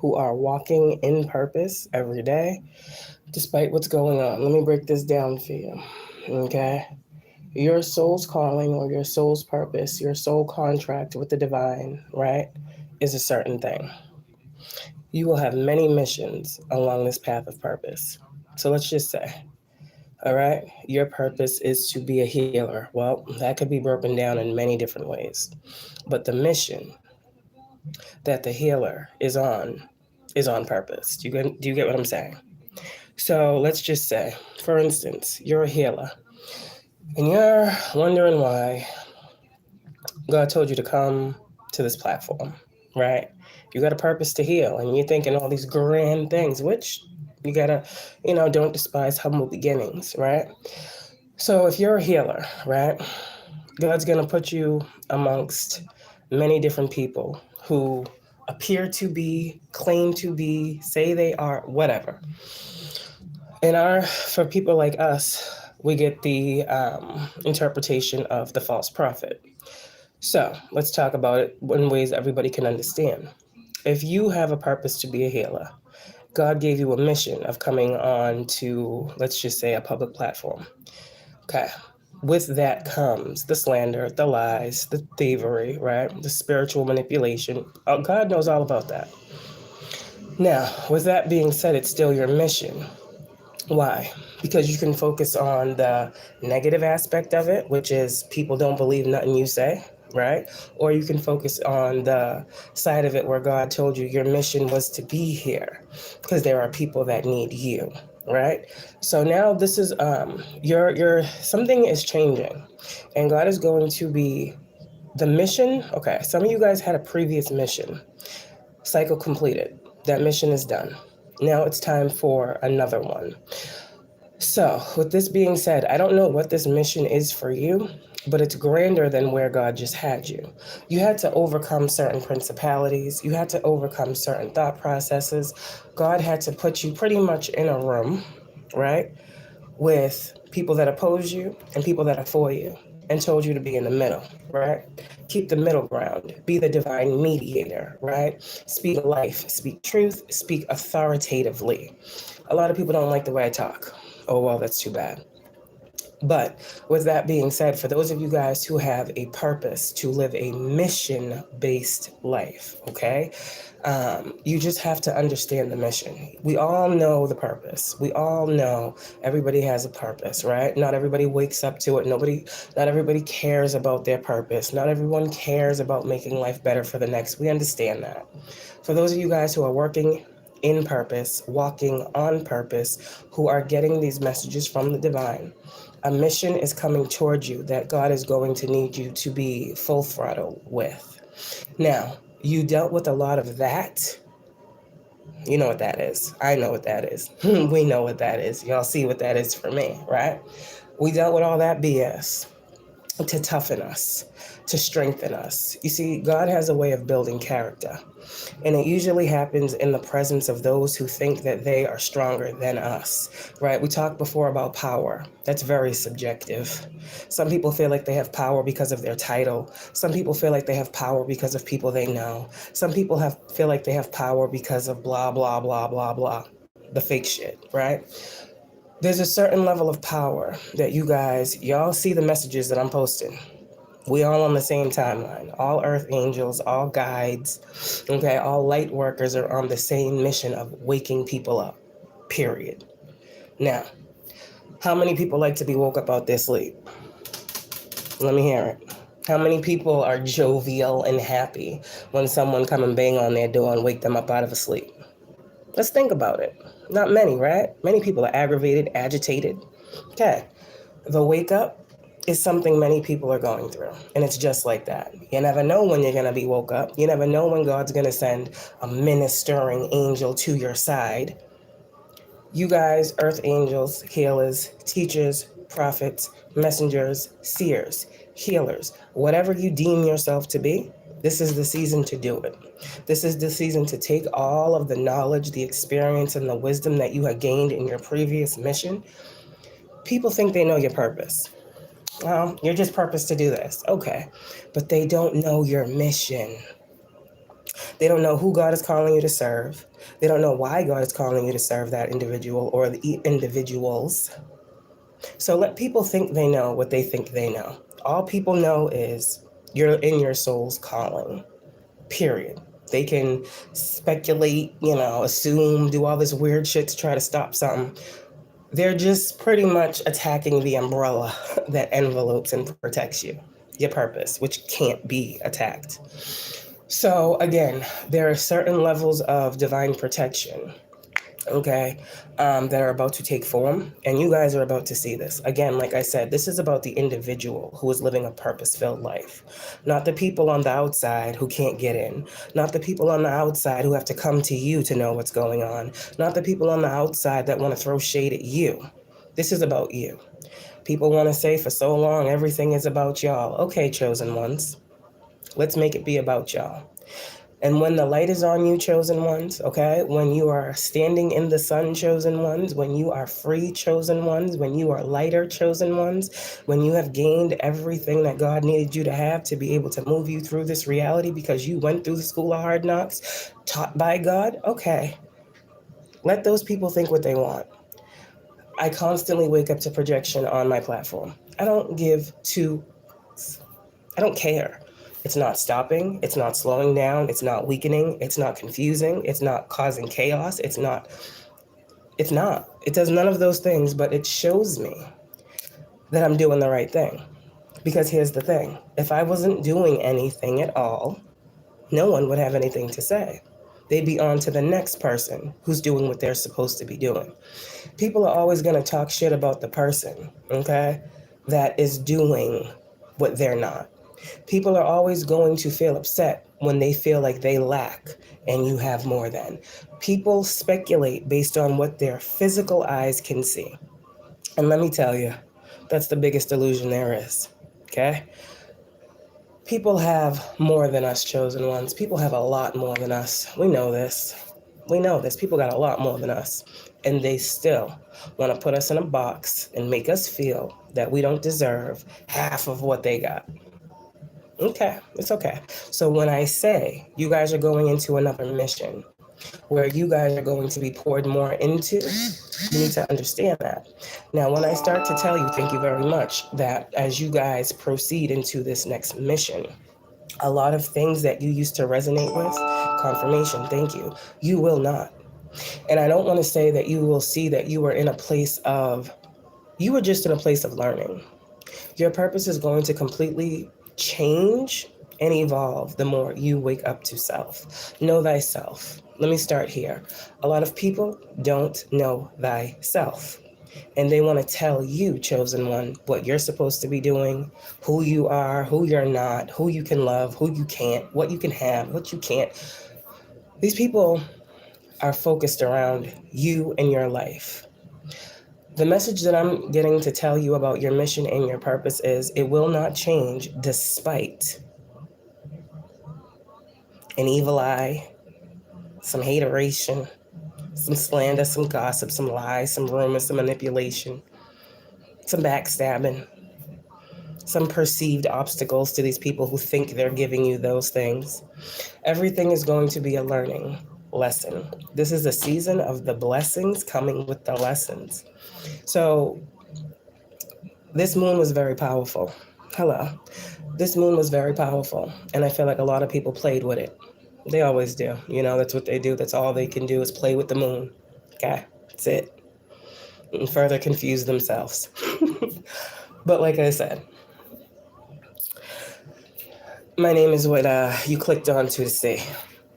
who are walking in purpose every day, despite what's going on. Let me break this down for you, okay? Your soul's calling or your soul's purpose, your soul contract with the divine, right, is a certain thing. You will have many missions along this path of purpose. So let's just say, all right, your purpose is to be a healer. Well, that could be broken down in many different ways. But the mission that the healer is on purpose. Do you get what I'm saying? So let's just say, for instance, you're a healer and you're wondering why God told you to come to this platform, right? You got a purpose to heal and you're thinking all these grand things, which you gotta, don't despise humble beginnings, right? So if you're a healer, right, God's gonna put you amongst many different people who appear to be, claim to be, say they are, whatever. For people like us, we get the interpretation of the false prophet. So let's talk about it in ways everybody can understand. If you have a purpose to be a healer, God gave you a mission of coming on to, let's just say, a public platform. Okay. With that comes the slander, the lies, the thievery, right? The spiritual manipulation. Oh, God knows all about that. Now, with that being said, it's still your mission. Why? Because you can focus on the negative aspect of it, which is people don't believe nothing you say, right? Or you can focus on the side of it where God told you your mission was to be here because there are people that need you, right? So now this is your something is changing and God is going to be the mission. Okay, some of you guys had a previous mission. Cycle completed. That mission is done. Now it's time for another one. So, with this being said, I don't know what this mission is for you, but it's grander than where God just had you. You had to overcome certain principalities. You had to overcome certain thought processes. God had to put you pretty much in a room, right, with people that oppose you and people that are for you, and told you to be in the middle, right? Keep the middle ground. Be the divine mediator, right? Speak life, speak truth, speak authoritatively. A lot of people don't like the way I talk. Oh, well, that's too bad. But with that being said, for those of you guys who have a purpose to live a mission-based life, okay, you just have to understand the mission. We all know the purpose. We all know everybody has a purpose, right? Not everybody wakes up to it. Not everybody cares about their purpose. Not everyone cares about making life better for the next. We understand that. For those of you guys who are working in purpose, walking on purpose, who are getting these messages from the divine, a mission is coming towards you that God is going to need you to be full throttle with. Now, you dealt with a lot of that. You know what that is. I know what that is. We know what that is. Y'all see what that is for me, right? We dealt with all that BS to toughen us, to strengthen us. You see, God has a way of building character. And it usually happens in the presence of those who think that they are stronger than us, right? We talked before about power. That's very subjective. Some people feel like they have power because of their title. Some people feel like they have power because of people they know. Some people feel like they have power because of blah, blah, blah, blah, blah. The fake shit, right? There's a certain level of power that y'all see the messages that I'm posting. We all on the same timeline. All earth angels, all guides, okay, all light workers are on the same mission of waking people up, period. Now, how many people like to be woke up out their sleep? Let me hear it. How many people are jovial and happy when someone come and bang on their door and wake them up out of a sleep? Let's think about it. Not many, right? Many people are aggravated, agitated. Okay, the wake up is something many people are going through. And it's just like that. You never know when you're going to be woke up. You never know when God's going to send a ministering angel to your side. You guys, earth angels, healers, teachers, prophets, messengers, seers, healers, whatever you deem yourself to be, this is the season to do it. This is the season to take all of the knowledge, the experience, and the wisdom that you have gained in your previous mission. People think they know your purpose. Well, you're just purposed to do this. Okay. But they don't know your mission. They don't know who God is calling you to serve. They don't know why God is calling you to serve that individual or the individuals. So let people think they know what they think they know. All people know is you're in your soul's calling, period. They can speculate, assume, do all this weird shit to try to stop something. They're just pretty much attacking the umbrella that envelopes and protects you, your purpose, which can't be attacked. So again, there are certain levels of divine protection, okay, that are about to take form, and you guys are about to see this. Again, like I said, this is about the individual who is living a purpose-filled life, not the people on the outside who can't get in, not the people on the outside who have to come to you to know what's going on, not the people on the outside that want to throw shade at you. This is about you. People want to say for so long, everything is about y'all. Okay, chosen ones, let's make it be about y'all. And when the light is on you, chosen ones, okay, when you are standing in the sun, chosen ones, when you are free, chosen ones, when you are lighter, chosen ones, when you have gained everything that God needed you to have to be able to move you through this reality because you went through the school of hard knocks, taught by God, okay, let those people think what they want. I constantly wake up to projection on my platform. I don't care. It's not stopping. It's not slowing down. It's not weakening. It's not confusing. It's not causing chaos. It's not. It does none of those things, but it shows me that I'm doing the right thing. Because here's the thing. If I wasn't doing anything at all, no one would have anything to say. They'd be on to the next person who's doing what they're supposed to be doing. People are always going to talk shit about the person, okay, that is doing what they're not. People are always going to feel upset when they feel like they lack and you have more than. People speculate based on what their physical eyes can see. And let me tell you, that's the biggest illusion there is, okay? People have more than us, chosen ones. People have a lot more than us. We know this. People got a lot more than us. And they still want to put us in a box and make us feel that we don't deserve half of what they got. Okay, it's okay. So when I say you guys are going into another mission where you guys are going to be poured more into, you need to understand that. Now, when I start to tell you, thank you very much, that as you guys proceed into this next mission, a lot of things that you used to resonate with, confirmation, thank you, you will not. And I don't want to say that you will see that you were just in a place of learning. Your purpose is going to completely change and evolve the more you wake up to self. Know thyself. Let me start here. A lot of people don't know thyself. And they want to tell you, chosen one, what you're supposed to be doing, who you are, who you're not, who you can love, who you can't, what you can have, what you can't. These people are focused around you and your life. The message that I'm getting to tell you about your mission and your purpose is it will not change despite an evil eye, some hateration, some slander, some gossip, some lies, some rumors, some manipulation, some backstabbing, some perceived obstacles to these people who think they're giving you those things. Everything is going to be a learning lesson. This is a season of the blessings coming with the lessons. So this moon was very powerful. Hello. This moon was very powerful, and I feel like a lot of people played with it. They always do. That's what they do. That's all they can do is play with the moon. Okay, that's it. And further confuse themselves. But like I said, my name is what you clicked on to see.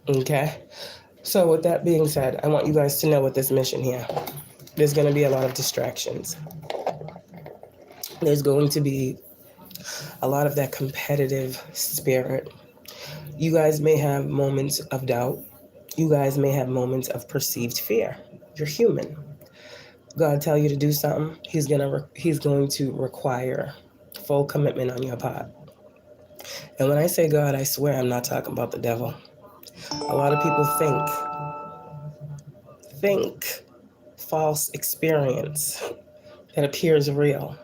Okay? So with that being said, I want you guys to know with this mission here, there's going to be a lot of distractions. There's going to be a lot of that competitive spirit. You guys may have moments of doubt. You guys may have moments of perceived fear. You're human. God tell you to do something, he's going to require full commitment on your part. And when I say God, I swear I'm not talking about the devil. A lot of people think false experience that appears real,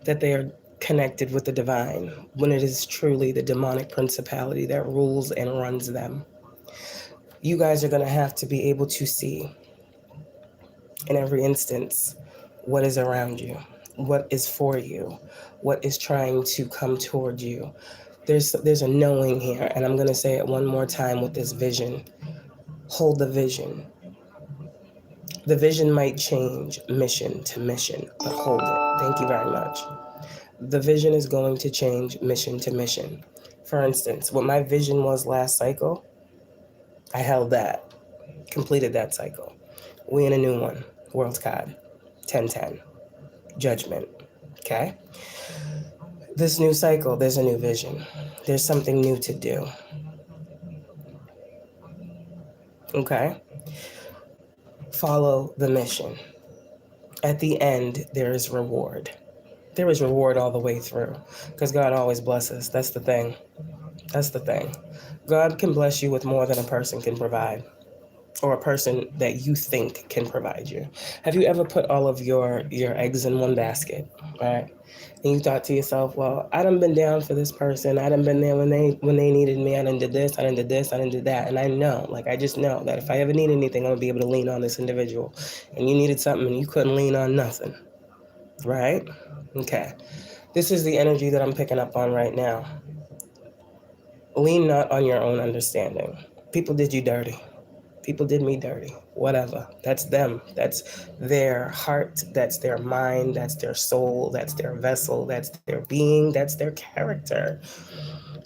that they are connected with the divine, when it is truly the demonic principality that rules and runs them. You guys are going to have to be able to see in every instance what is around you, what is for you, what is trying to come toward you. There's a knowing here, and I'm going to say it one more time with this vision. Hold the vision. The vision might change mission to mission, but hold it. Thank you very much. The vision is going to change mission to mission. For instance, what my vision was last cycle, I held that, completed that cycle. We in a new one, World Card, 1010, Judgment, okay? This new cycle, there's a new vision. There's something new to do, okay? Follow the mission. At the end, there is reward. There is reward all the way through, because God always blesses. That's the thing. That's the thing. God can bless you with more than a person can provide, or a person that you think can provide you. Have you ever put all of your eggs in one basket, right? And you thought to yourself, well, I done been down for this person. I done been there when they needed me. I done did this, I done did this, I done did that. And I know, I just know that if I ever need anything, I'm gonna be able to lean on this individual. And you needed something and you couldn't lean on nothing, right? Okay. This is the energy that I'm picking up on right now. Lean not on your own understanding. People did you dirty. People did me dirty. Whatever. That's them. That's their heart. That's their mind. That's their soul. That's their vessel. That's their being. That's their character.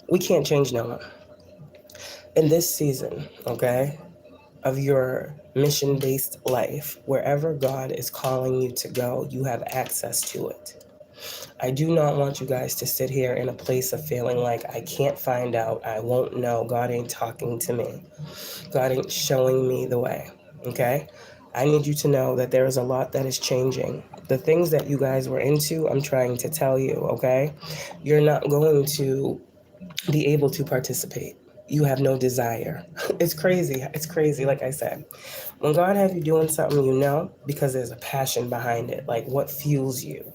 We can't change no one. In this season, okay, of your mission-based life, wherever God is calling you to go, you have access to it. I do not want you guys to sit here in a place of feeling like I can't find out, I won't know, God ain't talking to me, God ain't showing me the way, okay? I need you to know that there is a lot that is changing. The things that you guys were into, I'm trying to tell you, okay? You're not going to be able to participate. You have no desire. It's crazy. It's crazy, like I said. When God has you doing something, you know, because there's a passion behind it, like what fuels you.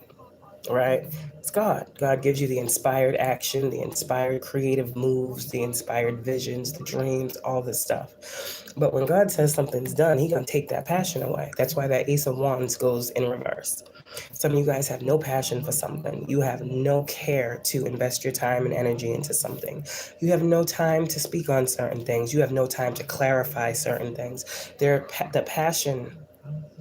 Right? It's God. God gives you the inspired action, the inspired creative moves, the inspired visions, the dreams, all this stuff. But when God says something's done, He's going to take that passion away. That's why that Ace of Wands goes in reverse. Some of you guys have no passion for something. You have no care to invest your time and energy into something. You have no time to speak on certain things. You have no time to clarify certain things. The passion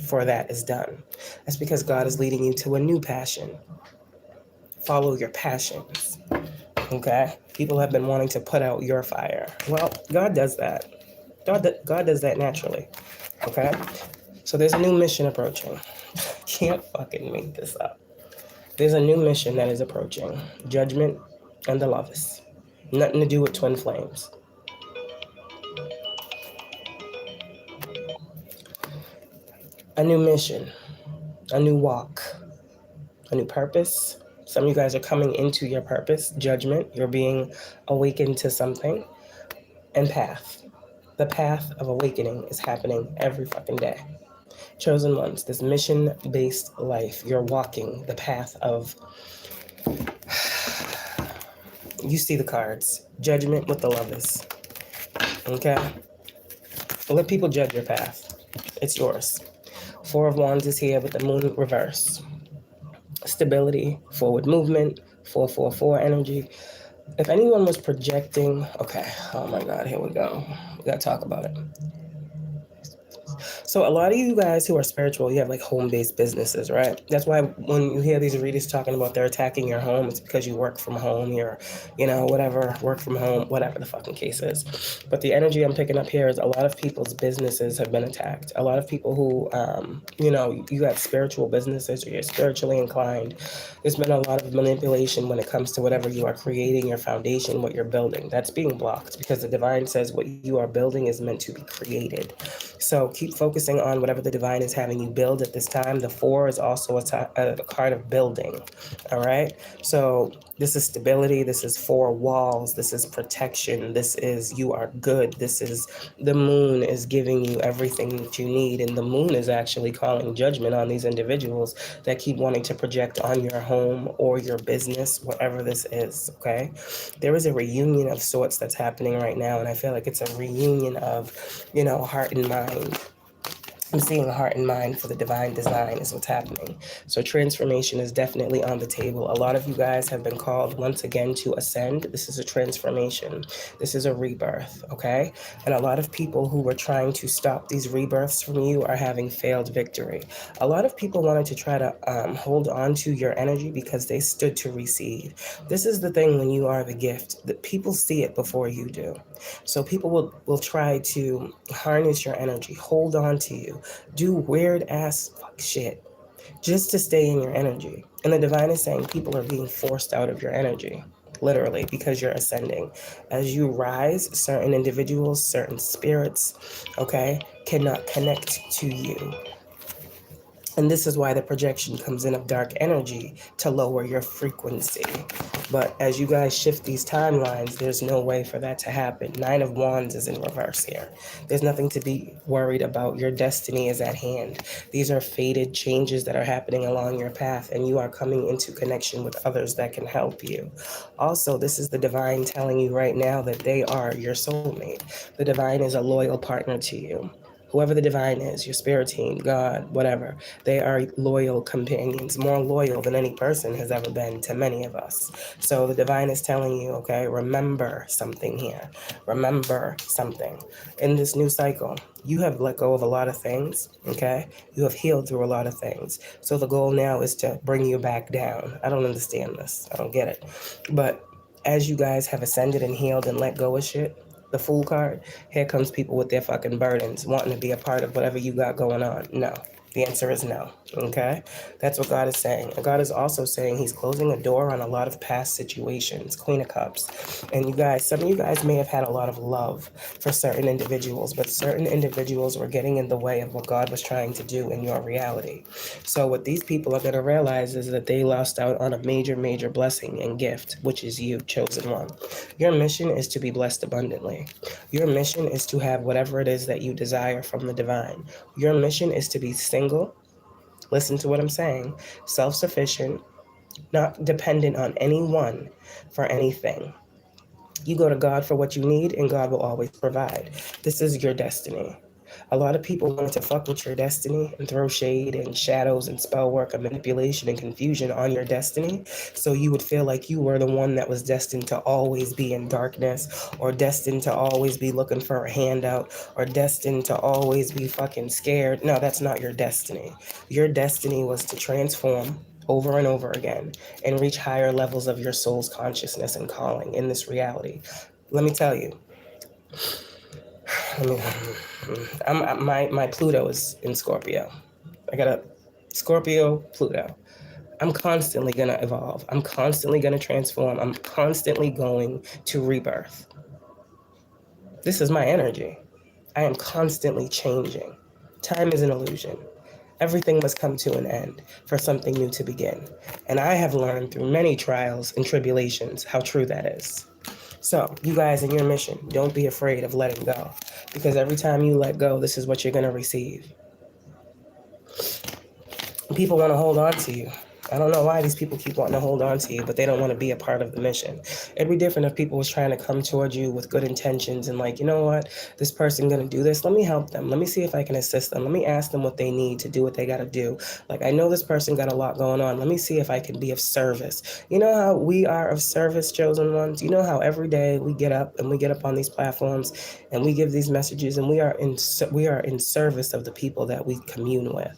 for that is done. That's because God is leading you to a new passion. Follow your passions, okay? People have been wanting to put out your fire. Well, God does that. God does that naturally, okay? So there's a new mission approaching. Can't fucking make this up. There's a new mission that is approaching. Judgment and the Lovers. Nothing to do with twin flames. A new mission, a new walk, a new purpose. Some of you guys are coming into your purpose, judgment. You're being awakened to something. And path. The path of awakening is happening every fucking day. Chosen ones, this mission-based life, you're walking the path of, you see the cards, judgment with the Lovers, okay? Let people judge your path. It's yours. Four of Wands is here with the Moon reverse. Stability, forward movement, 444 energy. If anyone was projecting, okay, oh my God, here we go. We gotta talk about it. So a lot of you guys who are spiritual, you have like home-based businesses, right? That's why when you hear these readers talking about they're attacking your home, it's because you work from home, you're, whatever, work from home, whatever the fucking case is. But the energy I'm picking up here is a lot of people's businesses have been attacked. A lot of people who, you have spiritual businesses or you're spiritually inclined. There's been a lot of manipulation when it comes to whatever you are creating, your foundation, what you're building. That's being blocked because the divine says what you are building is meant to be created. So keep keep focusing on whatever the divine is having you build at this time. The 4 is also a card of building. All right. So this is stability. This is 4 walls. This is protection. This is you are good. This is the moon is giving you everything that you need. And the moon is actually calling judgment on these individuals that keep wanting to project on your home or your business, whatever this is. Okay. There is a reunion of sorts that's happening right now. And I feel like it's a reunion of, heart and mind. I'm seeing a heart and mind for the divine design is what's happening. So transformation is definitely on the table. A lot of you guys have been called once again to ascend. This is a transformation. This is a rebirth, okay? And a lot of people who were trying to stop these rebirths from you are having failed victory. A lot of people wanted to try to hold on to your energy because they stood to receive. This is the thing when you are the gift, that people see it before you do. So people will try to harness your energy, hold on to you, do weird ass fuck shit just to stay in your energy. And the divine is saying people are being forced out of your energy, literally, because you're ascending. As you rise, certain individuals, certain spirits, okay, cannot connect to you. And this is why the projection comes in of dark energy to lower your frequency. But as you guys shift these timelines, there's no way for that to happen. 9 of Wands is in reverse here. There's nothing to be worried about. Your destiny is at hand. These are fated changes that are happening along your path, and you are coming into connection with others that can help you. Also, this is the divine telling you right now that they are your soulmate. The divine is a loyal partner to you. Whoever the divine is, your spirit team, God, whatever, they are loyal companions, more loyal than any person has ever been to many of us. So the divine is telling you, okay, remember something here. Remember something. In this new cycle, you have let go of a lot of things, okay? You have healed through a lot of things. So the goal now is to bring you back down. I don't understand this. I don't get it. But as you guys have ascended and healed and let go of shit, the Fool card, here comes people with their fucking burdens, wanting to be a part of whatever you got going on. No. The answer is no, okay? That's what God is saying. And God is also saying he's closing a door on a lot of past situations, Queen of Cups. And you guys, some of you guys may have had a lot of love for certain individuals, but certain individuals were getting in the way of what God was trying to do in your reality. So what these people are going to realize is that they lost out on a major, major blessing and gift, which is you, chosen one. Your mission is to be blessed abundantly. Your mission is to have whatever it is that you desire from the divine. Your mission is to be single, listen to what I'm saying, self-sufficient, not dependent on anyone for anything. You go to God for what you need, and God will always provide. This is your destiny. A lot of people wanted to fuck with your destiny and throw shade and shadows and spell work and manipulation and confusion on your destiny, so you would feel like you were the one that was destined to always be in darkness, or destined to always be looking for a handout, or destined to always be fucking scared. No, that's not your destiny. Your destiny was to transform over and over again and reach higher levels of your soul's consciousness and calling in this reality. Let me tell you, my Pluto is in Scorpio. I got a Scorpio Pluto. I'm constantly going to evolve. I'm constantly going to transform. I'm constantly going to rebirth. This is my energy. I am constantly changing. Time is an illusion. Everything must come to an end for something new to begin. And I have learned through many trials and tribulations how true that is. So, you guys in your mission, don't be afraid of letting go. Because every time you let go, this is what you're going to receive. People want to hold on to you. I don't know why these people keep wanting to hold on to you, but they don't want to be a part of the mission. It'd be different if people was trying to come towards you with good intentions and like, you know what, this person going to do this. Let me help them. Let me see if I can assist them. Let me ask them what they need to do what they got to do. Like, I know this person got a lot going on. Let me see if I can be of service. You know how we are of service, chosen ones? You know how every day we get up on these platforms and we give these messages, and we are in service of the people that we commune with.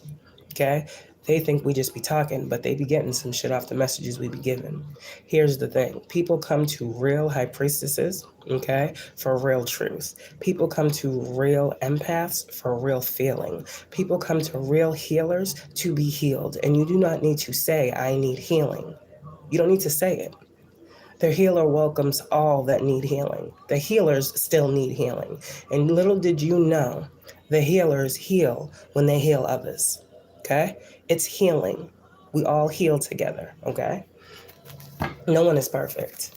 Okay? They think we just be talking, but they be getting some shit off the messages we be giving. Here's the thing. People come to real high priestesses, okay, for real truth. People come to real empaths for real feeling. People come to real healers to be healed. And you do not need to say, I need healing. You don't need to say it. The healer welcomes all that need healing. The healers still need healing. And little did you know The healers heal when they heal others. Okay? It's healing. We all heal together. Okay? No one is perfect.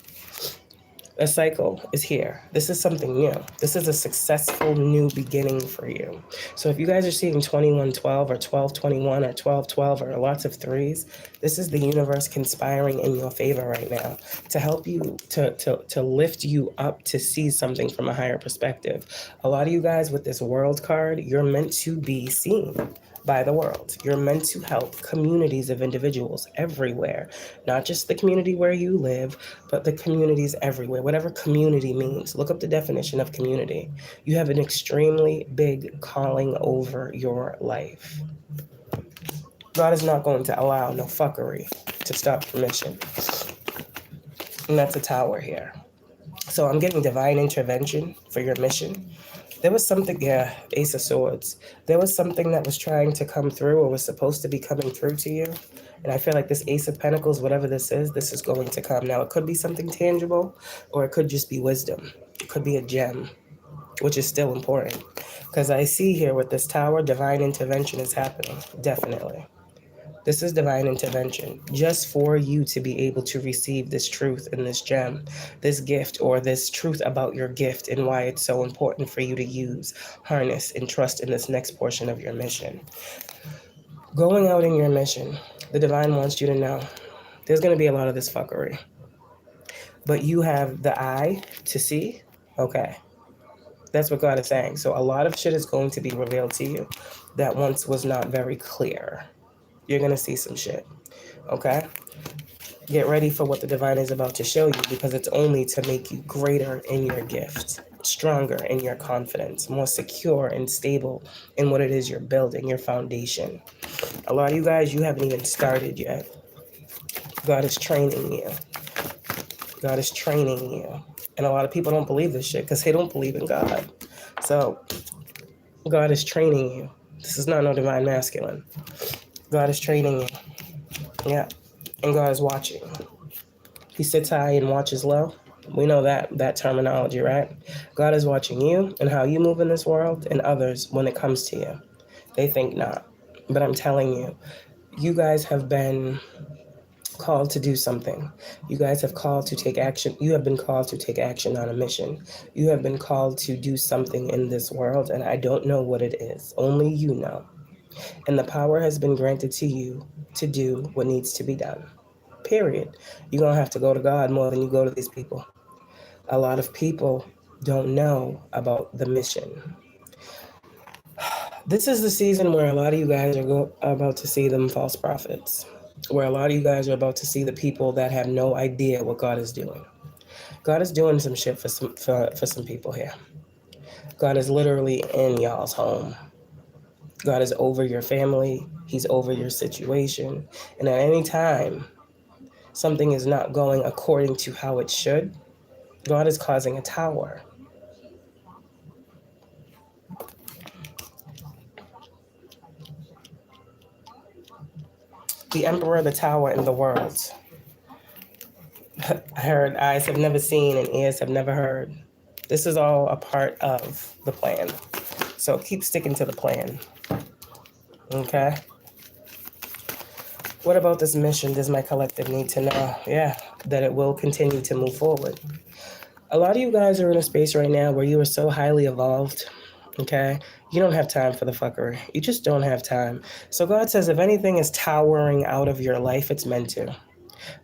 A cycle is here. This is something new. This is a successful new beginning for you. So if you guys are seeing 2112 or 1221 or 1212 or lots of threes, this is the universe conspiring in your favor right now to help you, to lift you up to see something from a higher perspective. A lot of you guys with this world card, you're meant to be seen by the world. You're meant to help communities of individuals everywhere, not just the community where you live, but the communities everywhere. Whatever community means, look up the definition of community. You have an extremely big calling over your life. God is not going to allow no fuckery to stop your mission. And that's a tower here. So I'm getting divine intervention for your mission. There was something, yeah, Ace of Swords. There was something that was trying to come through or was supposed to be coming through to you. And I feel like this Ace of Pentacles, whatever this is going to come. Now, it could be something tangible or it could just be wisdom. It could be a gem, which is still important. Because I see here with this tower, divine intervention is happening. Definitely. This is divine intervention just for you to be able to receive this truth and this gem, this gift, or this truth about your gift and why it's so important for you to use, harness, and trust in this next portion of your mission. Going out in your mission, the divine wants you to know there's going to be a lot of this fuckery. But you have the eye to see. Okay. That's what God is saying. So a lot of shit is going to be revealed to you that once was not very clear. You're going to see some shit. Okay? Get ready for what the divine is about to show you because it's only to make you greater in your gift, stronger in your confidence, more secure and stable in what it is you're building, your foundation. A lot of you guys, you haven't even started yet. God is training you. God is training you. And a lot of people don't believe this shit because they don't believe in God. So God is training you. This is not no divine masculine. God is training you. Yeah. And God is watching. He sits high and watches low. We know that terminology, right? God is watching you and how you move in this world and others when it comes to you. They think not. But I'm telling you, you guys have been called to do something. You guys have called to take action. You have been called to take action on a mission. You have been called to do something in this world, and I don't know what it is. Only you know. And the power has been granted to you to do what needs to be done. Period. You're going to have to go to God more than you go to these people. A lot of people don't know about the mission. This is the season where a lot of you guys are about to see them false prophets, where a lot of you guys are about to see the people that have no idea what God is doing. God is doing some shit for some people here. God is literally in y'all's home. God is over your family. He's over your situation. And at any time something is not going according to how it should, God is causing a tower. The emperor, the tower, and the world. I heard eyes have never seen and ears have never heard. This is all a part of the plan. So keep sticking to the plan. Okay? What about this mission does my collective need to know? Yeah, that it will continue to move forward. A lot of you guys are in a space right now where you are so highly evolved. Okay? You don't have time for the fuckery. You just don't have time. So God says if anything is towering out of your life, it's meant to.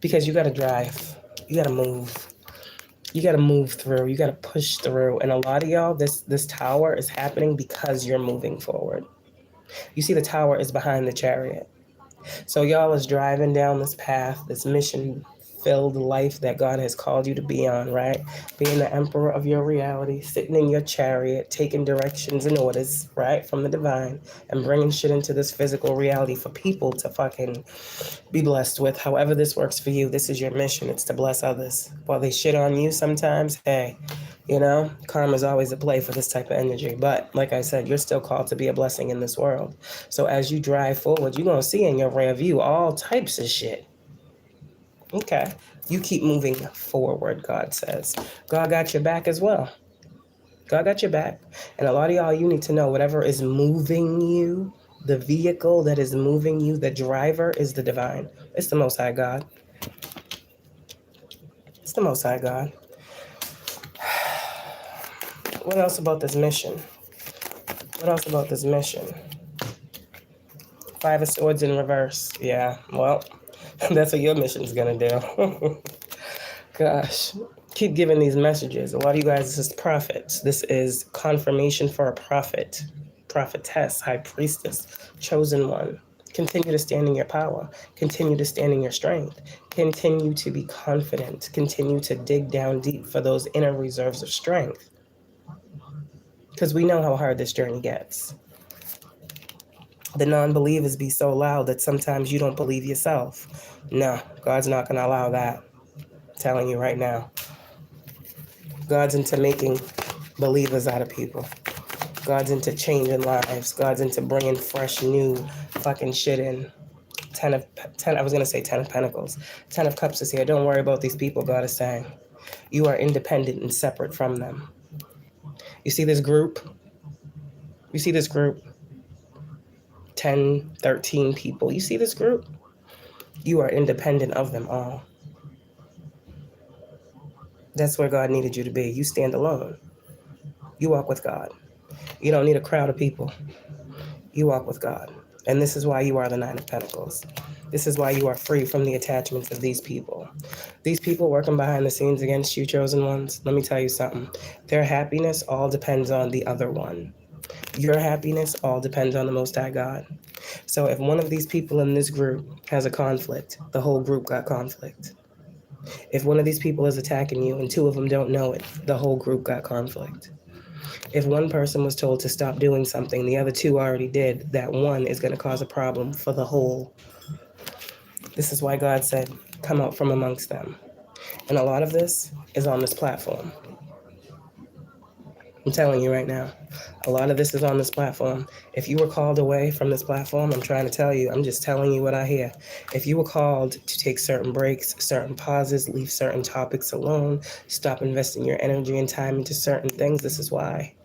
Because you got to drive. You got to move. You got to move through. You got to push through. And a lot of y'all, this tower is happening because you're moving forward. You see the tower is behind the chariot. So y'all is driving down this path, this mission-filled life that God has called you to be on, right? Being the emperor of your reality, sitting in your chariot, taking directions and orders, right, from the divine, and bringing shit into this physical reality for people to fucking be blessed with. However this works for you, this is your mission. It's to bless others. While they shit on you sometimes, hey, you know, karma's always a play for this type of energy. But like I said, you're still called to be a blessing in this world. So as you drive forward, you're going to see in your rear view all types of shit. Okay. You keep moving forward, God says. God got your back as well. God got your back. And a lot of y'all, you need to know whatever is moving you, the vehicle that is moving you, the driver is the divine. It's the Most High God. It's the Most High God. What else about this mission? What else about this mission? Five of Swords in reverse. Yeah, well, that's what your mission's gonna do. Gosh, keep giving these messages. A lot of you guys, this is prophets. This is confirmation for a prophet, prophetess, high priestess, chosen one. Continue to stand in your power. Continue to stand in your strength. Continue to be confident. Continue to dig down deep for those inner reserves of strength. Because we know how hard this journey gets. The non-believers be so loud that sometimes you don't believe yourself. No, God's not going to allow that. I'm telling you right now. God's into making believers out of people. God's into changing lives. God's into bringing fresh, new fucking shit in. Ten of Pentacles. 10 of Cups is here. Don't worry about these people, God is saying. You are independent and separate from them. You see this group? You see this group? 10, 13 people. You see this group? You are independent of them all. That's where God needed you to be. You stand alone. You walk with God. You don't need a crowd of people. You walk with God. And this is why you are the 9 of Pentacles. This is why you are free from the attachments of these people. These people working behind the scenes against you, chosen ones, let me tell you something. Their happiness all depends on the other one. Your happiness all depends on the Most High God. So if one of these people in this group has a conflict, the whole group got conflict. If one of these people is attacking you and 2 of them don't know it, the whole group got conflict. If one person was told to stop doing something, the other 2 already did, that one is going to cause a problem for the whole. This is why God said, come out from amongst them. And a lot of this is on this platform. I'm telling you right now, a lot of this is on this platform. If you were called away from this platform, I'm trying to tell you, I'm just telling you what I hear. If you were called to take certain breaks, certain pauses, leave certain topics alone, stop investing your energy and time into certain things, this is why.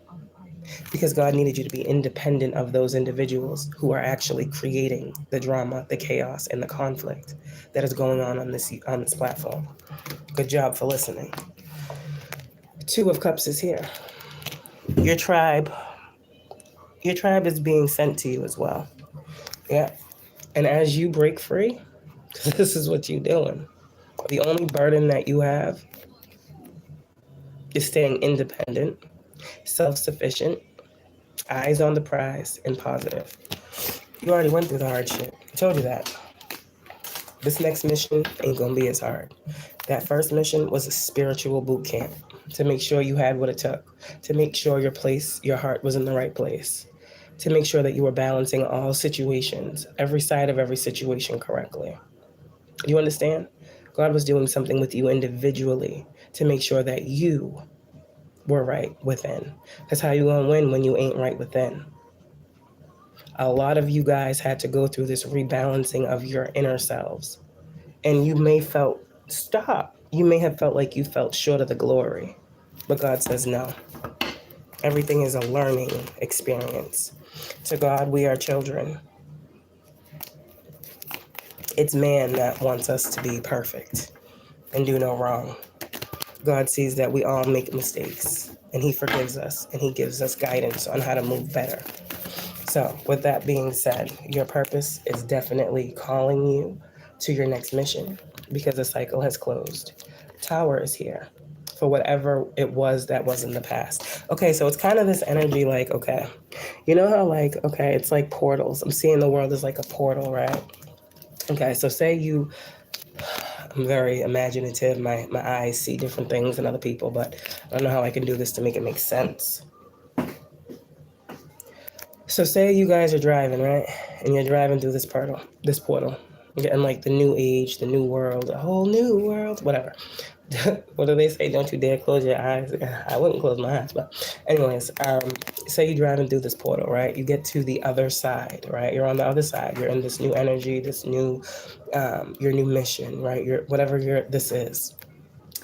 Because God needed you to be independent of those individuals who are actually creating the drama, the chaos, and the conflict that is going on this platform. Good job for listening. 2 of Cups is here. Your tribe is being sent to you as well. Yeah. And as you break free, this is what you're doing. The only burden that you have is staying independent, self-sufficient, eyes on the prize, and positive. You already went through the hard shit. I told you that. This next mission ain't gonna be as hard. That first mission was a spiritual boot camp to make sure you had what it took, to make sure your heart was in the right place, to make sure that you were balancing all situations, every side of every situation correctly. You understand? God was doing something with you individually to make sure that you were right within. That's how you gonna win when you ain't right within. A lot of you guys had to go through this rebalancing of your inner selves. And you may have felt like you felt short of the glory. But God says no. Everything is a learning experience. To God, we are children. It's man that wants us to be perfect and do no wrong. God sees that we all make mistakes, and he forgives us, and he gives us guidance on how to move better. So, with that being said, your purpose is definitely calling you to your next mission because the cycle has closed. Tower is here for whatever it was that was in the past. Okay, so it's kind of this energy like, okay, you know how like, okay, it's like portals. I'm seeing the world as like a portal, right? Okay, so I'm very imaginative. My eyes see different things than other people, but I don't know how I can do this to make it make sense. So say you guys are driving, right? And you're driving through this portal. You're getting like the new age, the new world, a whole new world, whatever. What do they say? Don't you dare close your eyes. I wouldn't close my eyes, but anyways, say you're driving through this portal, right? You get to the other side, right? You're on the other side. You're in this new energy, this new, your new mission, right? This is.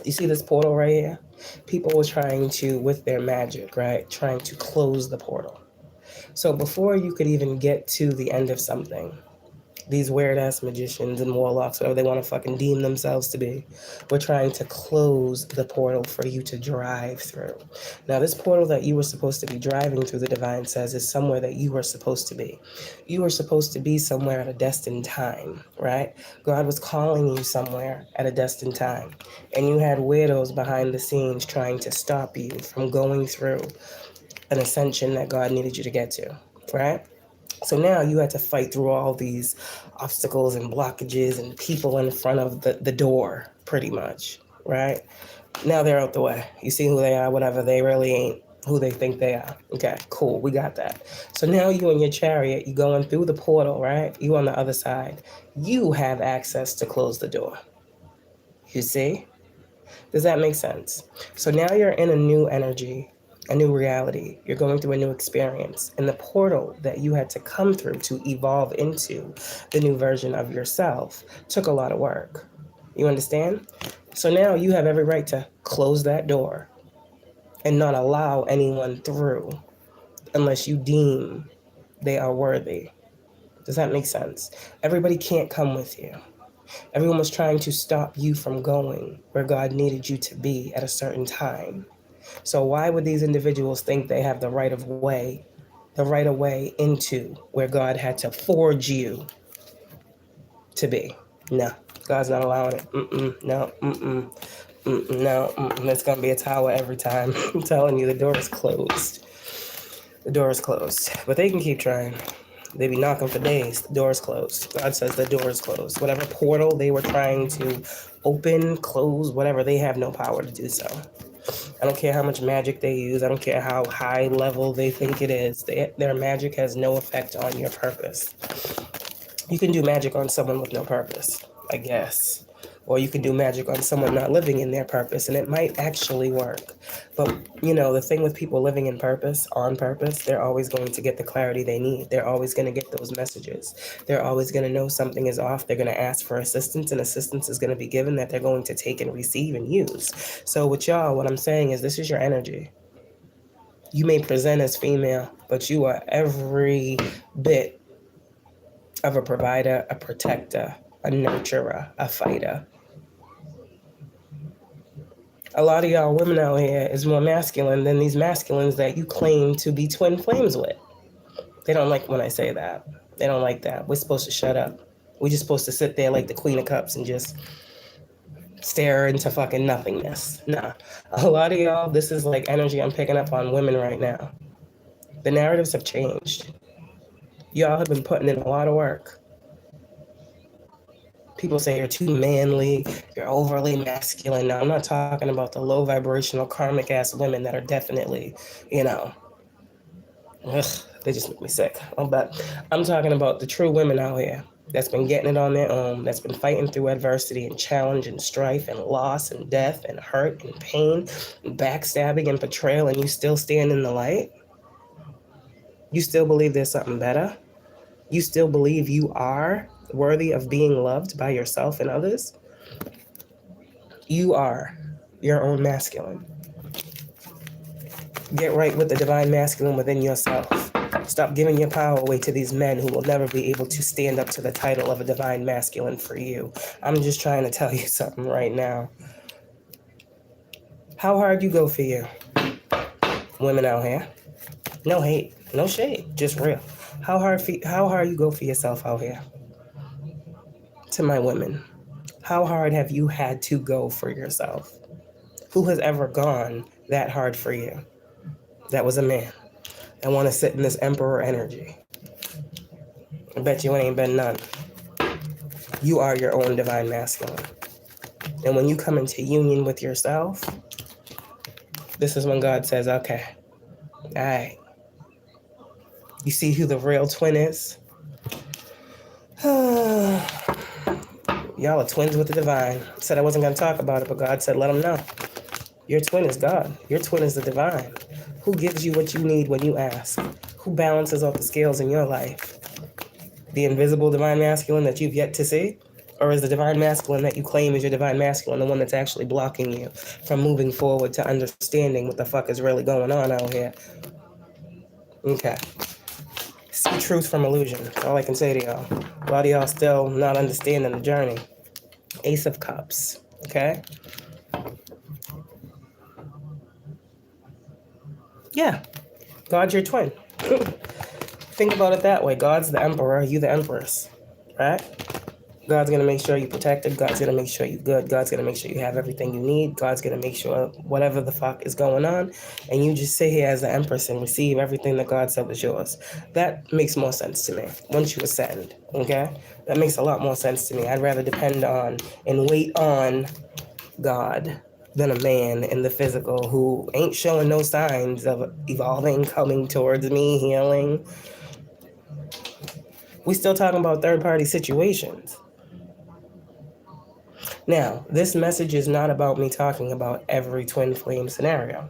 You see this portal right here? People were trying to, with their magic, right, trying to close the portal. So before you could even get to the end of something, these weird-ass magicians and warlocks, whatever they want to fucking deem themselves to be, were trying to close the portal for you to drive through. Now, this portal that you were supposed to be driving through, the Divine says, is somewhere that you were supposed to be. You were supposed to be somewhere at a destined time, right? God was calling you somewhere at a destined time. And you had weirdos behind the scenes trying to stop you from going through an ascension that God needed you to get to, right? So now you had to fight through all these obstacles and blockages and people in front of the door, pretty much, right? Now they're out the way. You see who they are, whatever. They really ain't who they think they are. Okay, cool. We got that. So now you in your chariot, you going through the portal, right? You on the other side. You have access to close the door. You see? Does that make sense? So now you're in a new energy, a new reality. You're going through a new experience. And the portal that you had to come through to evolve into the new version of yourself took a lot of work. You understand? So now you have every right to close that door and not allow anyone through unless you deem they are worthy. Does that make sense? Everybody can't come with you. Everyone was trying to stop you from going where God needed you to be at a certain time. So why would these individuals think they have the right of way into where God had to forge you to be? No, God's not allowing it. No, it's going to be a tower every time. I'm telling you, the door is closed. The door is closed. But they can keep trying. They be knocking for days. The door is closed. God says the door is closed. Whatever portal they were trying to open, close, whatever, they have no power to do so. I don't care how much magic they use. I don't care how high level they think it is. Their magic has no effect on your purpose. You can do magic on someone with no purpose, I guess. Or you can do magic on someone not living in their purpose, and it might actually work. But, the thing with people living in purpose, on purpose, they're always going to get the clarity they need. They're always going to get those messages. They're always going to know something is off. They're going to ask for assistance, and assistance is going to be given that they're going to take and receive and use. So with y'all, what I'm saying is this is your energy. You may present as female, but you are every bit of a provider, a protector, a nurturer, a fighter. A lot of y'all women out here is more masculine than these masculines that you claim to be twin flames with. They don't like when I say that. They don't like that. We're supposed to shut up. We're just supposed to sit there like the Queen of Cups and just stare into fucking nothingness. Nah. A lot of y'all, this is like energy I'm picking up on women right now. The narratives have changed. Y'all have been putting in a lot of work. People say you're too manly, you're overly masculine. Now, I'm not talking about the low vibrational karmic ass women that are definitely, they just make me sick. But I'm talking about the true women out here that's been getting it on their own, that's been fighting through adversity and challenge and strife and loss and death and hurt and pain and backstabbing and betrayal, and you still stand in the light? You still believe there's something better? You still believe you are worthy of being loved by yourself and others? You are your own masculine. Get right with the divine masculine within yourself. Stop giving your power away to these men who will never be able to stand up to the title of a divine masculine for you. I'm just trying to tell you something right now. How hard you go for you? Women out here. No hate, no shade, just real. How hard you go for yourself out here? To my women, how hard have you had to go for yourself? Who has ever gone that hard for you? That was a man. I want to sit in this emperor energy. I bet you ain't been none. You are your own divine masculine. And when you come into union with yourself, this is when God says, okay, all right. You see who the real twin is? Y'all are twins with the divine. I said I wasn't going to talk about it, but God said, let them know. Your twin is God. Your twin is the divine. Who gives you what you need when you ask? Who balances out the scales in your life? The invisible divine masculine that you've yet to see? Or is the divine masculine that you claim is your divine masculine the one that's actually blocking you from moving forward to understanding what the fuck is really going on out here? Okay. See truth from illusion. That's all I can say to y'all. A lot of y'all still not understanding the journey. Ace of Cups. Okay? Yeah. God's your twin. Think about it that way. God's the emperor, you the empress. Right? God's going to make sure you're protected. God's going to make sure you're good. God's going to make sure you have everything you need. God's going to make sure whatever the fuck is going on, and you just sit here as the empress and receive everything that God said was yours. That makes more sense to me once you ascend, okay? That makes a lot more sense to me. I'd rather depend on and wait on God than a man in the physical who ain't showing no signs of evolving, coming towards me, healing. We still talking about third-party situations. Now, this message is not about me talking about every twin flame scenario.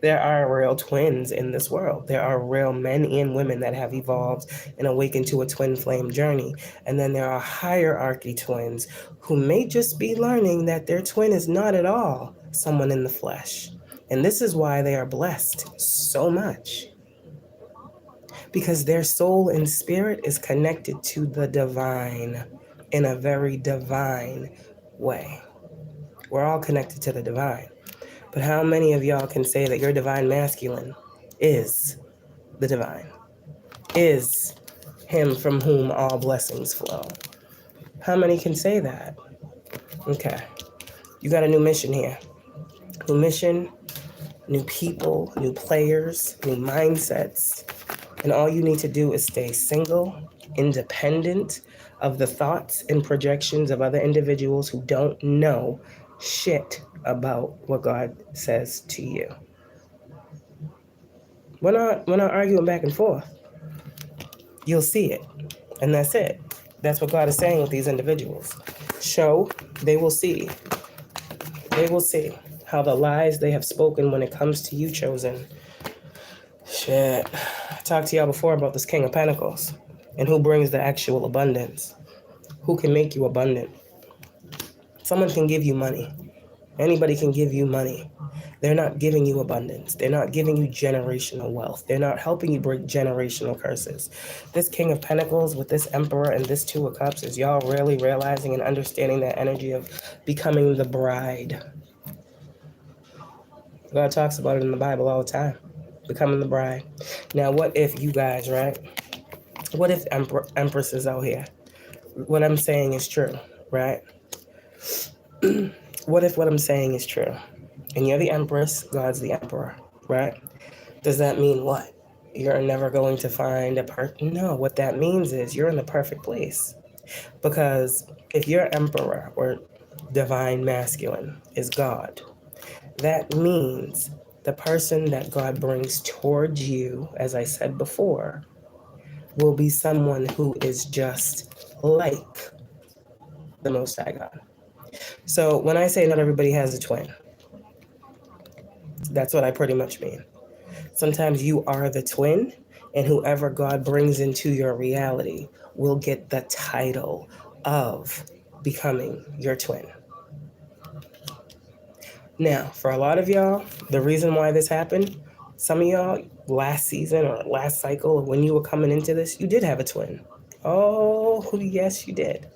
There are real twins in this world. There are real men and women that have evolved and awakened to a twin flame journey. And then there are hierarchy twins who may just be learning that their twin is not at all someone in the flesh. And this is why they are blessed so much. Because their soul and spirit is connected to the divine in a very divine way. We're all connected to the divine. But how many of y'all can say that your divine masculine is the divine? Is him from whom all blessings flow? How many can say that? Okay. You got a new mission here. New mission, new people, new players, new mindsets. And all you need to do is stay single, independent of the thoughts and projections of other individuals who don't know shit about what God says to you. We're not arguing back and forth. You'll see it. And that's it. That's what God is saying with these individuals. Show, they will see. They will see how the lies they have spoken when it comes to you, chosen. Shit. I talked to y'all before about this King of Pentacles and who brings the actual abundance. Who can make you abundant? Someone can give you money. Anybody can give you money. They're not giving you abundance. They're not giving you generational wealth. They're not helping you break generational curses. This King of Pentacles with this Emperor and this Two of Cups, is y'all really realizing and understanding that energy of becoming the bride? God talks about it in the Bible all the time. Becoming the bride. Now, what if you guys, right? What if empresses out here? What I'm saying is true, right? What if what I'm saying is true? And you're the empress, God's the emperor, right? Does that mean what? You're never going to find a person? No, what that means is you're in the perfect place. Because if your emperor or divine masculine is God, that means the person that God brings towards you, as I said before, will be someone who is just like the Most High God. So when I say not everybody has a twin, that's what I pretty much mean. Sometimes you are the twin, and whoever God brings into your reality will get the title of becoming your twin. Now, for a lot of y'all, the reason why this happened, some of y'all last season or last cycle, when you were coming into this, you did have a twin. Oh, yes, you did.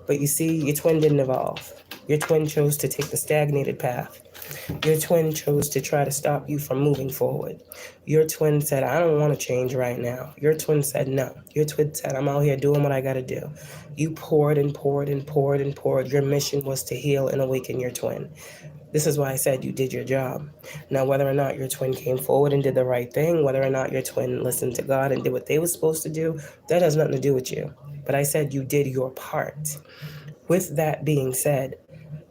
But you see, your twin didn't evolve. Your twin chose to take the stagnated path. Your twin chose to try to stop you from moving forward. Your twin said, I don't want to change right now. Your twin said, no. Your twin said, I'm out here doing what I got to do. You poured and poured and poured and poured. Your mission was to heal and awaken your twin. This is why I said you did your job. Now, whether or not your twin came forward and did the right thing, whether or not your twin listened to God and did what they were supposed to do, that has nothing to do with you. But I said you did your part. With that being said,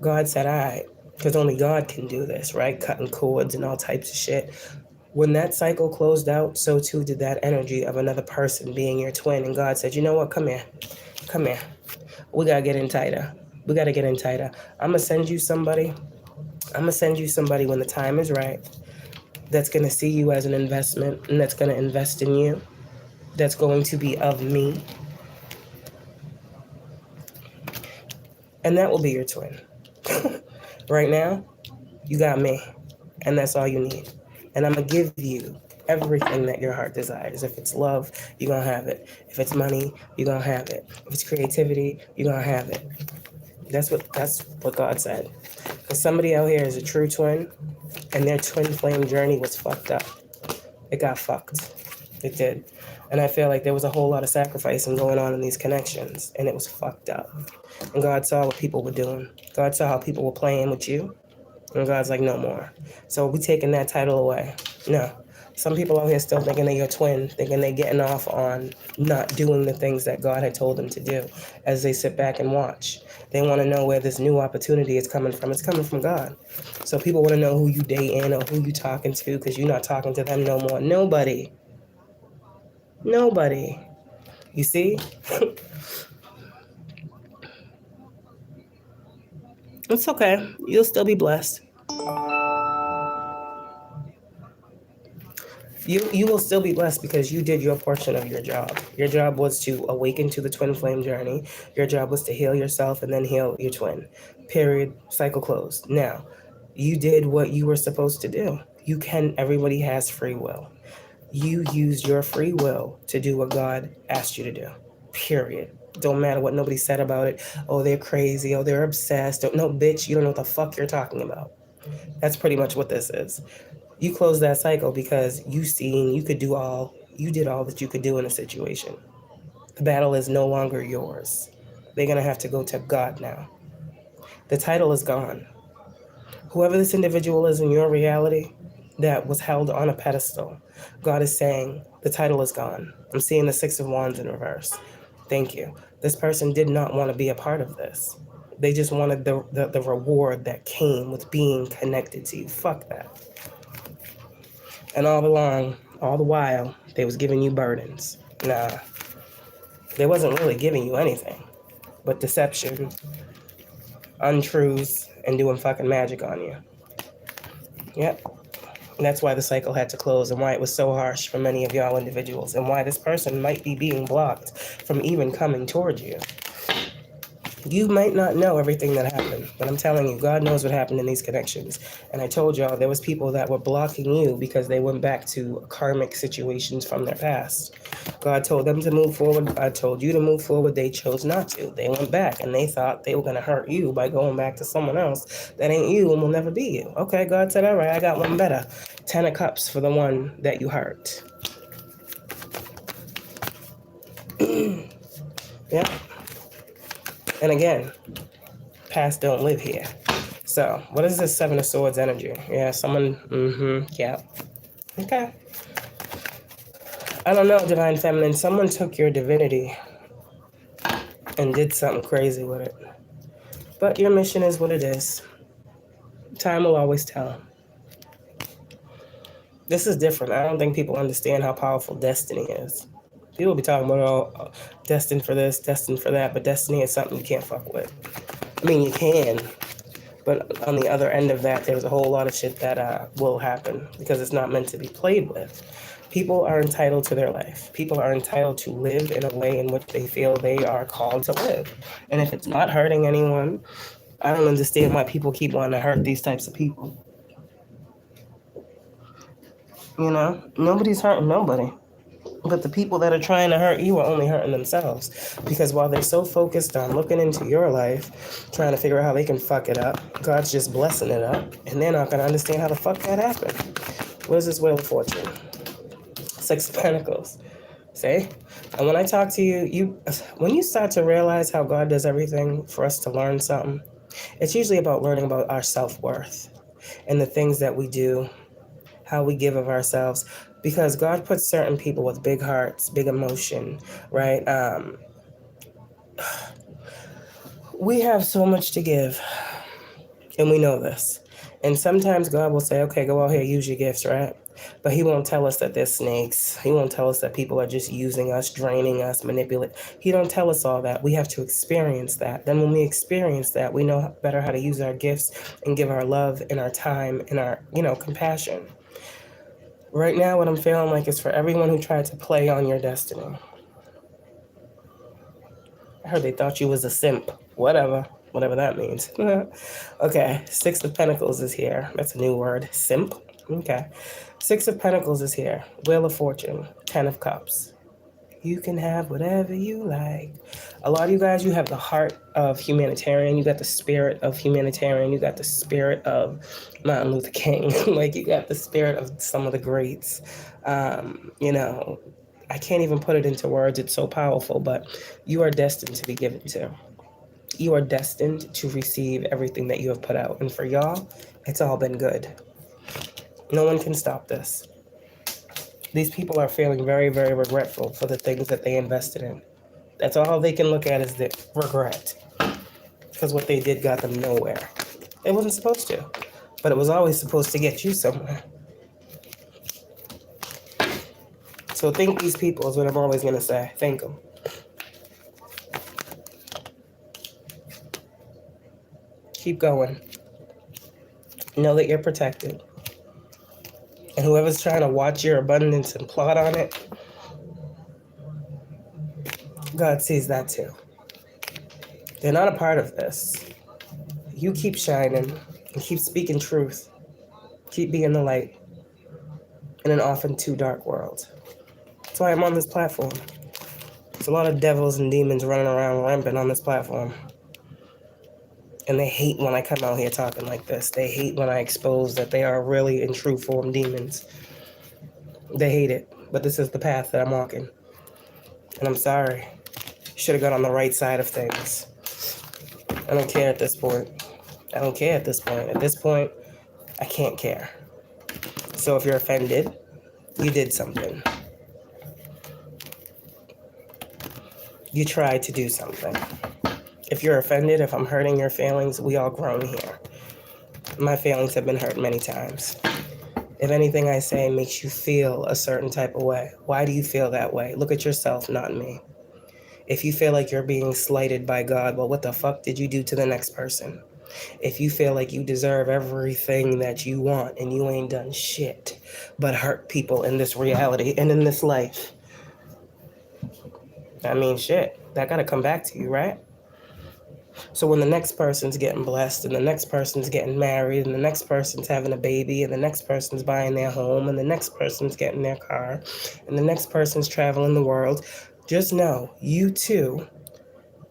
God said, all right, because only God can do this, right? Cutting cords and all types of shit. When that cycle closed out, so too did that energy of another person being your twin. And God said, you know what? Come here. Come here. We got to get in tighter. We got to get in tighter. I'm going to send you somebody. I'm going to send you somebody when the time is right that's going to see you as an investment and that's going to invest in you. That's going to be of me. And that will be your twin. Right now, you got me. And that's all you need. And I'm going to give you everything that your heart desires. If it's love, you're going to have it. If it's money, you're going to have it. If it's creativity, you're going to have it. That's what God said. Because somebody out here is a true twin, and their twin flame journey was fucked up. It got fucked. It did. And I feel like there was a whole lot of sacrificing going on in these connections, and it was fucked up. And God saw what people were doing. God saw how people were playing with you. And God's like, no more. So we taking that title away. No. Some people out here still thinking they're your twin, thinking they're getting off on not doing the things that God had told them to do as they sit back and watch. They want to know where this new opportunity is coming from. It's coming from God. So people want to know who you dating or who you talking to because you're not talking to them no more. Nobody. Nobody. You see? It's okay. You'll still be blessed. You will still be blessed because you did your portion of your job. Your job was to awaken to the twin flame journey. Your job was to heal yourself and then heal your twin. Period. Cycle closed. Now, you did what you were supposed to do. Everybody has free will. You used your free will to do what God asked you to do. Period. Don't matter what nobody said about it. Oh, they're crazy. Oh, they're obsessed. No, bitch, you don't know what the fuck you're talking about. That's pretty much what this is. You closed that cycle because you did all that you could do in a situation. The battle is no longer yours. They're going to have to go to God now. The title is gone. Whoever this individual is in your reality that was held on a pedestal, God is saying the title is gone. I'm seeing the Six of Wands in reverse. Thank you. This person did not want to be a part of this. They just wanted the reward that came with being connected to you. Fuck that. And all the while, they was giving you burdens. Nah, they wasn't really giving you anything but deception, untruths, and doing fucking magic on you. Yep. And that's why the cycle had to close and why it was so harsh for many of y'all individuals and why this person might be being blocked from even coming towards you. You might not know everything that happened, but I'm telling you, God knows what happened in these connections. And I told y'all there was people that were blocking you because they went back to karmic situations from their past. God told them to move forward. God told you to move forward. They chose not to. They went back and they thought they were going to hurt you by going back to someone else that ain't you and will never be you. Okay, God said, all right, I got one better. 10 of Cups for the one that you hurt. Yeah. And again, past don't live here. So, what is this Seven of Swords energy? Yeah, someone, yeah. Okay. I don't know, Divine Feminine. Someone took your divinity and did something crazy with it. But your mission is what it is. Time will always tell. This is different. I don't think people understand how powerful destiny is. People be talking about, oh, destined for this, destined for that, but destiny is something you can't fuck with. I mean, you can, but on the other end of that, there's a whole lot of shit that will happen because it's not meant to be played with. People are entitled to their life. People are entitled to live in a way in which they feel they are called to live. And if it's not hurting anyone, I don't understand why people keep wanting to hurt these types of people. You know, nobody's hurting nobody. But the people that are trying to hurt you are only hurting themselves. Because while they're so focused on looking into your life, trying to figure out how they can fuck it up, God's just blessing it up. And they're not going to understand how the fuck that happened. What is this Wheel of Fortune? Six of Pentacles. See? And when I talk to you, when you start to realize how God does everything for us to learn something, it's usually about learning about our self-worth and the things that we do, how we give of ourselves, because God puts certain people with big hearts, big emotion, right? We have so much to give, and we know this. And sometimes God will say, okay, go out here, use your gifts, right? But he won't tell us that they're snakes. He won't tell us that people are just using us, draining us, manipulate. He don't tell us all that. We have to experience that. Then when we experience that, we know better how to use our gifts and give our love and our time and our, compassion. Right now, what I'm feeling like is for everyone who tried to play on your destiny. I heard they thought you was a simp. Whatever. whatever that means. Okay, Six of Pentacles is here. That's a new word. Simp. Okay. Six of Pentacles is here. Wheel of Fortune. Ten of Cups. You can have whatever you like. A lot of you guys, you have the heart of humanitarian. You got the spirit of humanitarian. You got the spirit of Martin Luther King. Like, you got the spirit of some of the greats. You know, I can't even put it into words. It's so powerful, but you are destined to be given to. You are destined to receive everything that you have put out. And for y'all, it's all been good. No one can stop this. These people are feeling very, very regretful for the things that they invested in. That's all they can look at is the regret. Because what they did got them nowhere. It wasn't supposed to. But it was always supposed to get you somewhere. So thank these people is what I'm always going to say. Thank them. Keep going. Know that you're protected. And whoever's trying to watch your abundance and plot on it, God sees that too. They're not a part of this. You keep shining and keep speaking truth. Keep being the light in an often too dark world. That's why I'm on this platform. There's a lot of devils and demons running around rampant on this platform. And they hate when I come out here talking like this. They hate when I expose that they are really in true form demons. They hate it. But this is the path that I'm walking. And I'm sorry. Should have got on the right side of things. I don't care at this point. I don't care at this point. At this point, I can't care. So if you're offended, you did something. You tried to do something. If you're offended, if I'm hurting your feelings, we all grown here. My feelings have been hurt many times. If anything I say makes you feel a certain type of way, why do you feel that way? Look at yourself, not me. If you feel like you're being slighted by God, well, what the fuck did you do to the next person? If you feel like you deserve everything that you want and you ain't done shit but hurt people in this reality and in this life, I mean, shit, that gotta come back to you, right? So when the next person's getting blessed and the next person's getting married and the next person's having a baby and the next person's buying their home and the next person's getting their car and the next person's traveling the world, just know you too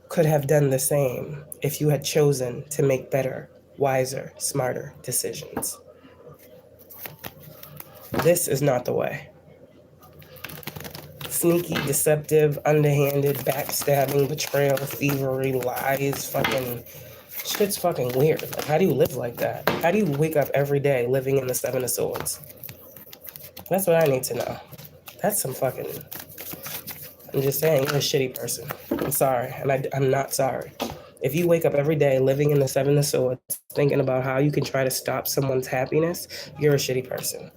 could have done the same if you had chosen to make better, wiser, smarter decisions. This is not the way. Sneaky, deceptive, underhanded, backstabbing, betrayal, thievery, lies, fucking shit's fucking weird. Like, how do you live like that? How do you wake up every day living in the Seven of Swords? That's what I need to know. That's some fucking... I'm just saying, you're a shitty person. I'm sorry, and I'm not sorry. If you wake up every day living in the Seven of Swords, thinking about how you can try to stop someone's happiness, you're a shitty person.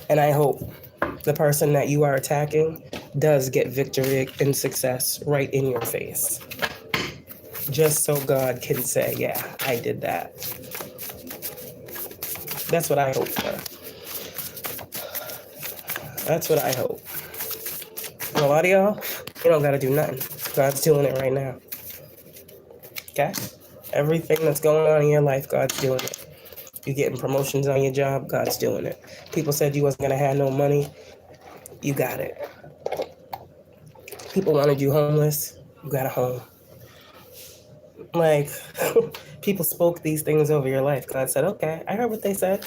And I hope the person that you are attacking does get victory and success right in your face. Just so God can say, yeah, I did that. That's what I hope for. That's what I hope. And a lot of y'all, you don't gotta do nothing. God's doing it right now. Okay? Everything that's going on in your life, God's doing it. You getting promotions on your job, God's doing it. People said you wasn't gonna have no money, you got it. People wanted you homeless, you got a home. Like, people spoke these things over your life. God said, okay, I heard what they said.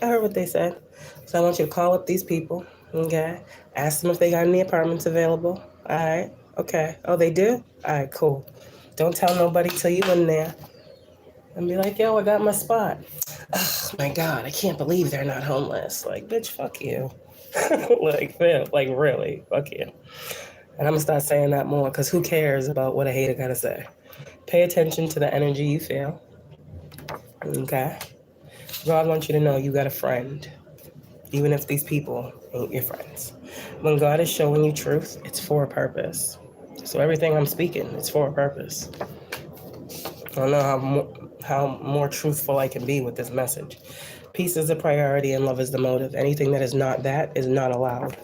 I heard what they said. So I want you to call up these people, okay? Ask them if they got any apartments available. All right, okay. Oh, they do? All right, cool. Don't tell nobody till you in there. And be like, yo, I got my spot. Oh, my God, I can't believe they're not homeless. Like, bitch, fuck you. Like, man, like, really, fuck you. And I'm going to start saying that more because who cares about what a hater got to say? Pay attention to the energy you feel. Okay? God wants you to know you got a friend, even if these people ain't your friends. When God is showing you truth, it's for a purpose. So everything I'm speaking, it's for a purpose. I don't know how more truthful I can be with this message. Peace is a priority and love is the motive. Anything that is not that is not allowed.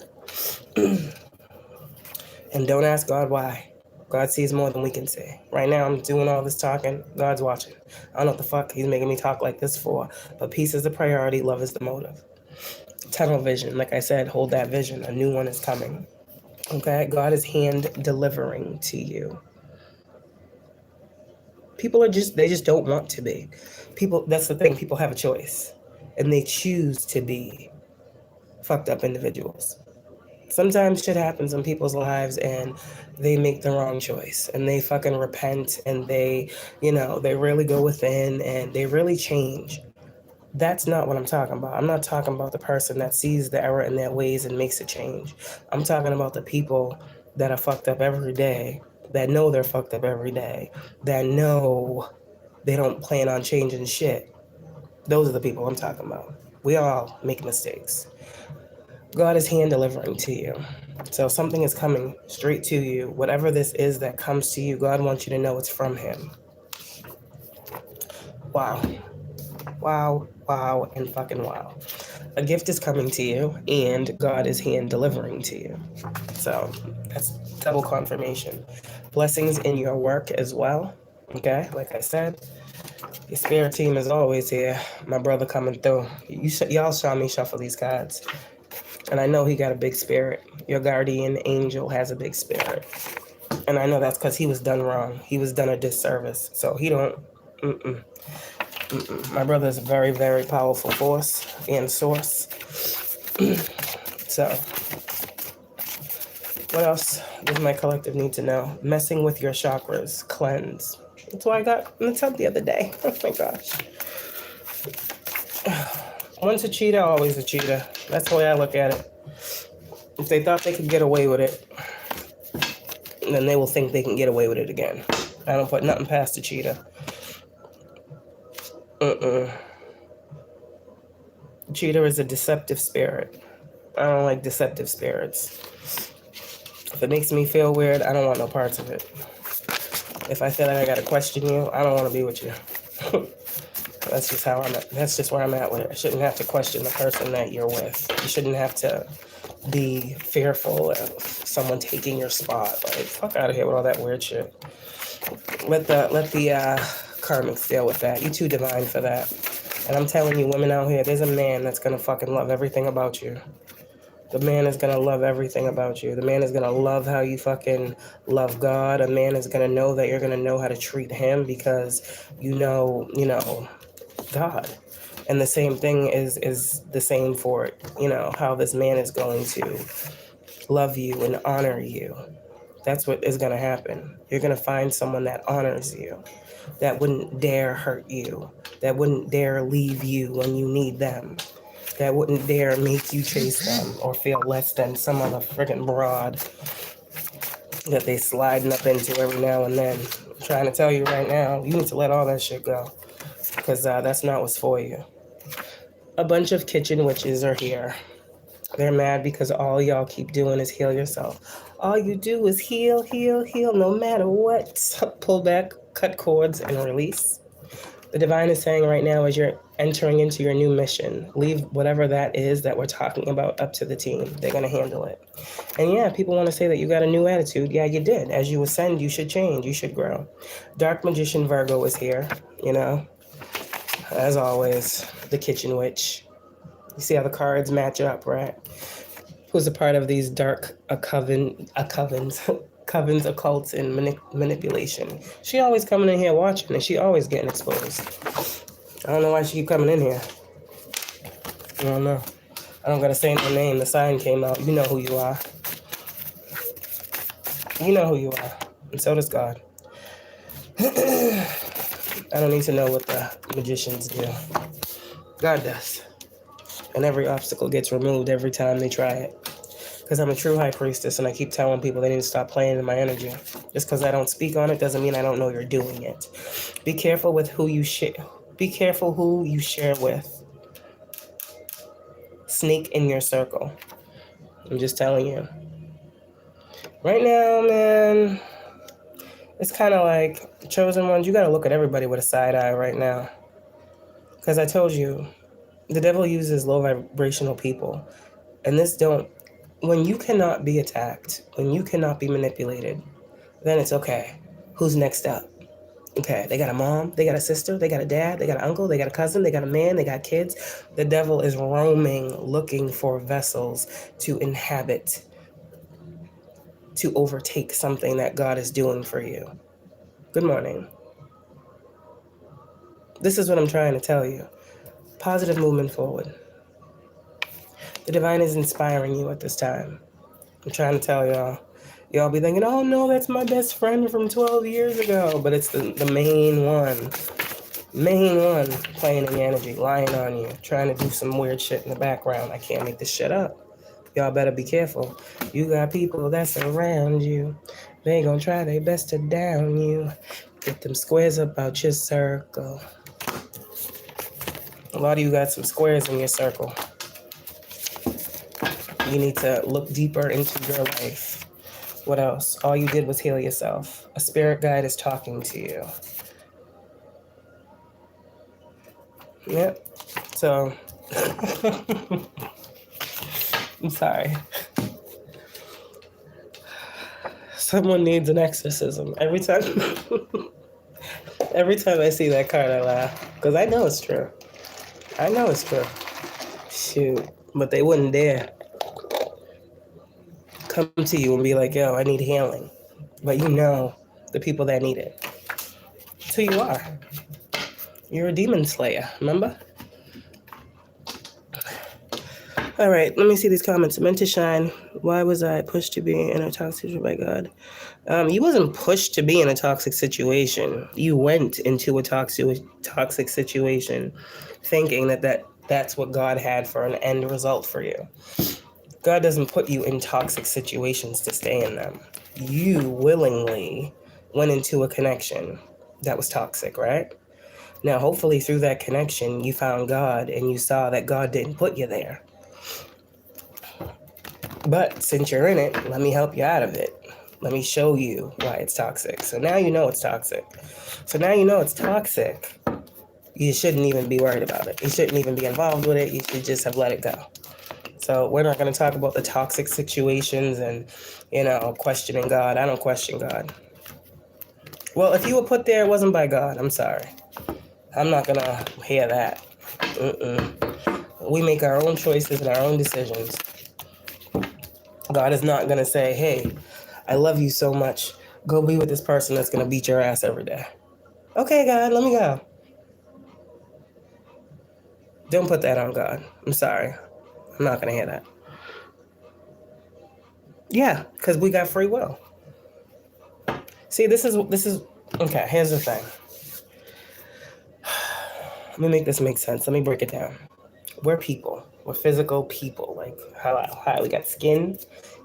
And don't ask God why. God sees more than we can see. Right now, I'm doing all this talking. God's watching. I don't know what the fuck he's making me talk like this for. But peace is the priority. Love is the motive. Tunnel vision. Like I said, hold that vision. A new one is coming. Okay? God is hand delivering to you. People are they just don't want to be. People, that's the thing. People have a choice. And they choose to be fucked up individuals. Sometimes shit happens in people's lives and they make the wrong choice and they fucking repent and they, they really go within and they really change. That's not what I'm talking about. I'm not talking about the person that sees the error in their ways and makes a change. I'm talking about the people that are fucked up every day, that know they're fucked up every day, that know they don't plan on changing shit. Those are the people I'm talking about. We all make mistakes. God is hand delivering to you. So something is coming straight to you. Whatever this is that comes to you, God wants you to know it's from him. Wow. Wow, wow, and fucking wow. A gift is coming to you, and God is hand delivering to you. So that's double confirmation. Blessings in your work as well. Okay, like I said, your spirit team is always here. My brother coming through. Y'all saw me shuffle these cards. And I know he got a big spirit. Your guardian angel has a big spirit. And I know that's because he was done wrong. He was done a disservice. So he don't... My brother is a very, very powerful force and source. So, what else does my collective need to know? Messing with your chakras. Cleanse. That's what I got in the tub the other day. Oh my gosh. Once a cheater, always a cheater. That's the way I look at it. If they thought they could get away with it, then they will think they can get away with it again. I don't put nothing past a cheater. Cheater is a deceptive spirit. I don't like deceptive spirits. If it makes me feel weird, I don't want no parts of it. If I feel like I gotta question you, I don't want to be with you. That's just how I'm at. That's just where I'm at with it. I shouldn't have to question the person that you're with. You shouldn't have to be fearful of someone taking your spot. Like, fuck out of here with all that weird shit. Let the karmics deal with that. You too divine for that. And I'm telling you, women out here, there's a man that's gonna fucking love everything about you. The man is gonna love everything about you. The man is gonna love how you fucking love God. A man is gonna know that you're gonna know how to treat him because you know God. And the same thing is the same for, how this man is going to love you and honor you. That's what is going to happen. You're going to find someone that honors you, that wouldn't dare hurt you, that wouldn't dare leave you when you need them, that wouldn't dare make you chase them or feel less than some other friggin' broad that they sliding up into every now and then. I'm trying to tell you right now, you need to let all that shit go. Because that's not what's for you. A bunch of kitchen witches are here. They're mad because all y'all keep doing is heal yourself. All you do is heal, heal, heal, no matter what. Pull back, cut cords, and release. The divine is saying right now as you're entering into your new mission, leave whatever that is that we're talking about up to the team. They're going to handle it. And yeah, people want to say that you got a new attitude. Yeah, you did. As you ascend, you should change. You should grow. Dark Magician Virgo is here, As always, the kitchen witch. You see how the cards match up, right? Who's a part of these dark covens, occults, and manipulation. She always coming in here watching, and she always getting exposed. I don't know why she keep coming in here. I don't know. I don't gotta say no name. The sign came out. You know who you are. You know who you are. And so does God. I don't need to know what the magicians do. God does. And every obstacle gets removed every time they try it. Because I'm a true high priestess, and I keep telling people they need to stop playing in my energy. Just because I don't speak on it doesn't mean I don't know you're doing it. Be careful with who you share. Be careful who you share with. Snake in your circle. I'm just telling you. Right now, man, it's kind of like the chosen ones. You got to look at everybody with a side eye right now. Because I told you, the devil uses low vibrational people. And when you cannot be attacked, when you cannot be manipulated, then it's okay. Who's next up? Okay, they got a mom, they got a sister, they got a dad, they got an uncle, they got a cousin, they got a man, they got kids. The devil is roaming, looking for vessels to inhabit, to overtake something that God is doing for you. Good morning. This is what I'm trying to tell you. Positive movement forward. The divine is inspiring you at this time. I'm trying to tell y'all. Y'all be thinking, oh no, that's my best friend from 12 years ago. But it's the main one. Main one playing in energy, lying on you, trying to do some weird shit in the background. I can't make this shit up. Y'all better be careful. You got people that surround you. They gonna try their best to down you. Get them squares up out your circle. A lot of you got some squares in your circle. You need to look deeper into your life. What else? All you did was heal yourself. A spirit guide is talking to you. Yep. So, I'm sorry. Someone needs an exorcism. Every time I see that card, I laugh. Because I know it's true. I know it's true. Shoot. But they wouldn't dare come to you and be like, yo, I need healing. But you know the people that need it. That's who you are. You're a demon slayer, remember? All right, let me see these comments. Meant to shine. Why was I pushed to be in a toxic situation by God? You wasn't pushed to be in a toxic situation. You went into a toxic situation thinking that's what God had for an end result for you. God doesn't put you in toxic situations to stay in them. You willingly went into a connection that was toxic, right? Now, hopefully through that connection, you found God and you saw that God didn't put you there. But since you're in it, let me help you out of it. Let me show you why it's toxic. So now you know it's toxic. So now you know it's toxic. You shouldn't even be worried about it. You shouldn't even be involved with it. You should just have let it go. So we're not going to talk about the toxic situations and, questioning God. I don't question God. Well, if you were put there, it wasn't by God. I'm sorry. I'm not going to hear that. We make our own choices and our own decisions. God is not going to say, hey, I love you so much. Go be with this person that's going to beat your ass every day. Okay, God, let me go. Don't put that on God. I'm sorry. I'm not going to hear that. Yeah, because we got free will. See, this is okay, here's the thing. Let me make this make sense. Let me break it down. We're people. We're physical people. Like how we got skin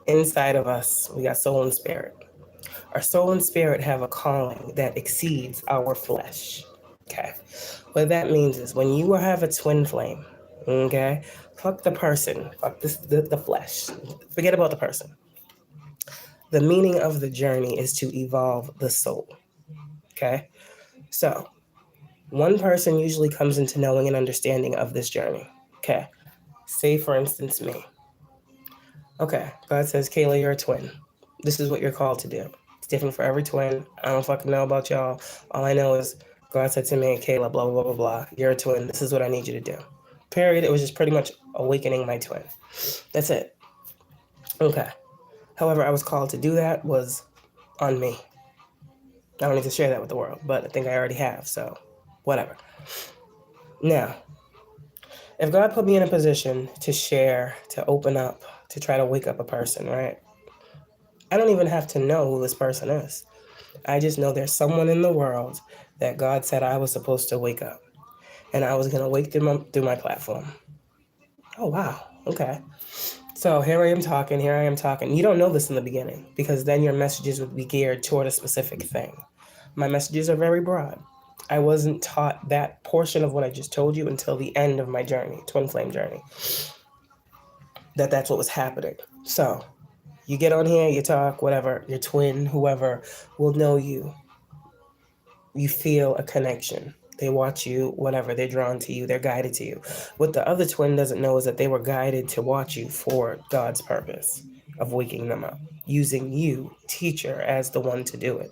inside of us. We got soul and spirit. Our soul and spirit have a calling that exceeds our flesh. Okay. What that means is when you have a twin flame, okay, fuck the person, fuck the flesh. Forget about the person. The meaning of the journey is to evolve the soul. Okay. So one person usually comes into knowing and understanding of this journey. Okay. Say, for instance, me. Okay. God says, Kayla, you're a twin. This is what you're called to do. It's different for every twin. I don't fucking know about y'all. All I know is God said to me, Kayla, blah, blah, blah, blah, blah. You're a twin. This is what I need you to do. Period. It was just pretty much awakening my twin. That's it. Okay. However, I was called to do that was on me. I don't need to share that with the world, but I think I already have, so whatever. Now, if God put me in a position to share, to open up, to try to wake up a person, right? I don't even have to know who this person is. I just know there's someone in the world that God said I was supposed to wake up. And I was going to wake them up through my platform. Oh, wow. Okay. So here I am talking. You don't know this in the beginning because then your messages would be geared toward a specific thing. My messages are very broad. I wasn't taught that portion of what I just told you until the end of my journey, twin flame journey, that's what was happening. So you get on here, you talk, whatever, your twin, whoever will know you. You feel a connection. They watch you, whatever, they're drawn to you, they're guided to you. What the other twin doesn't know is that they were guided to watch you for God's purpose. of waking them up, using you, teacher, as the one to do it.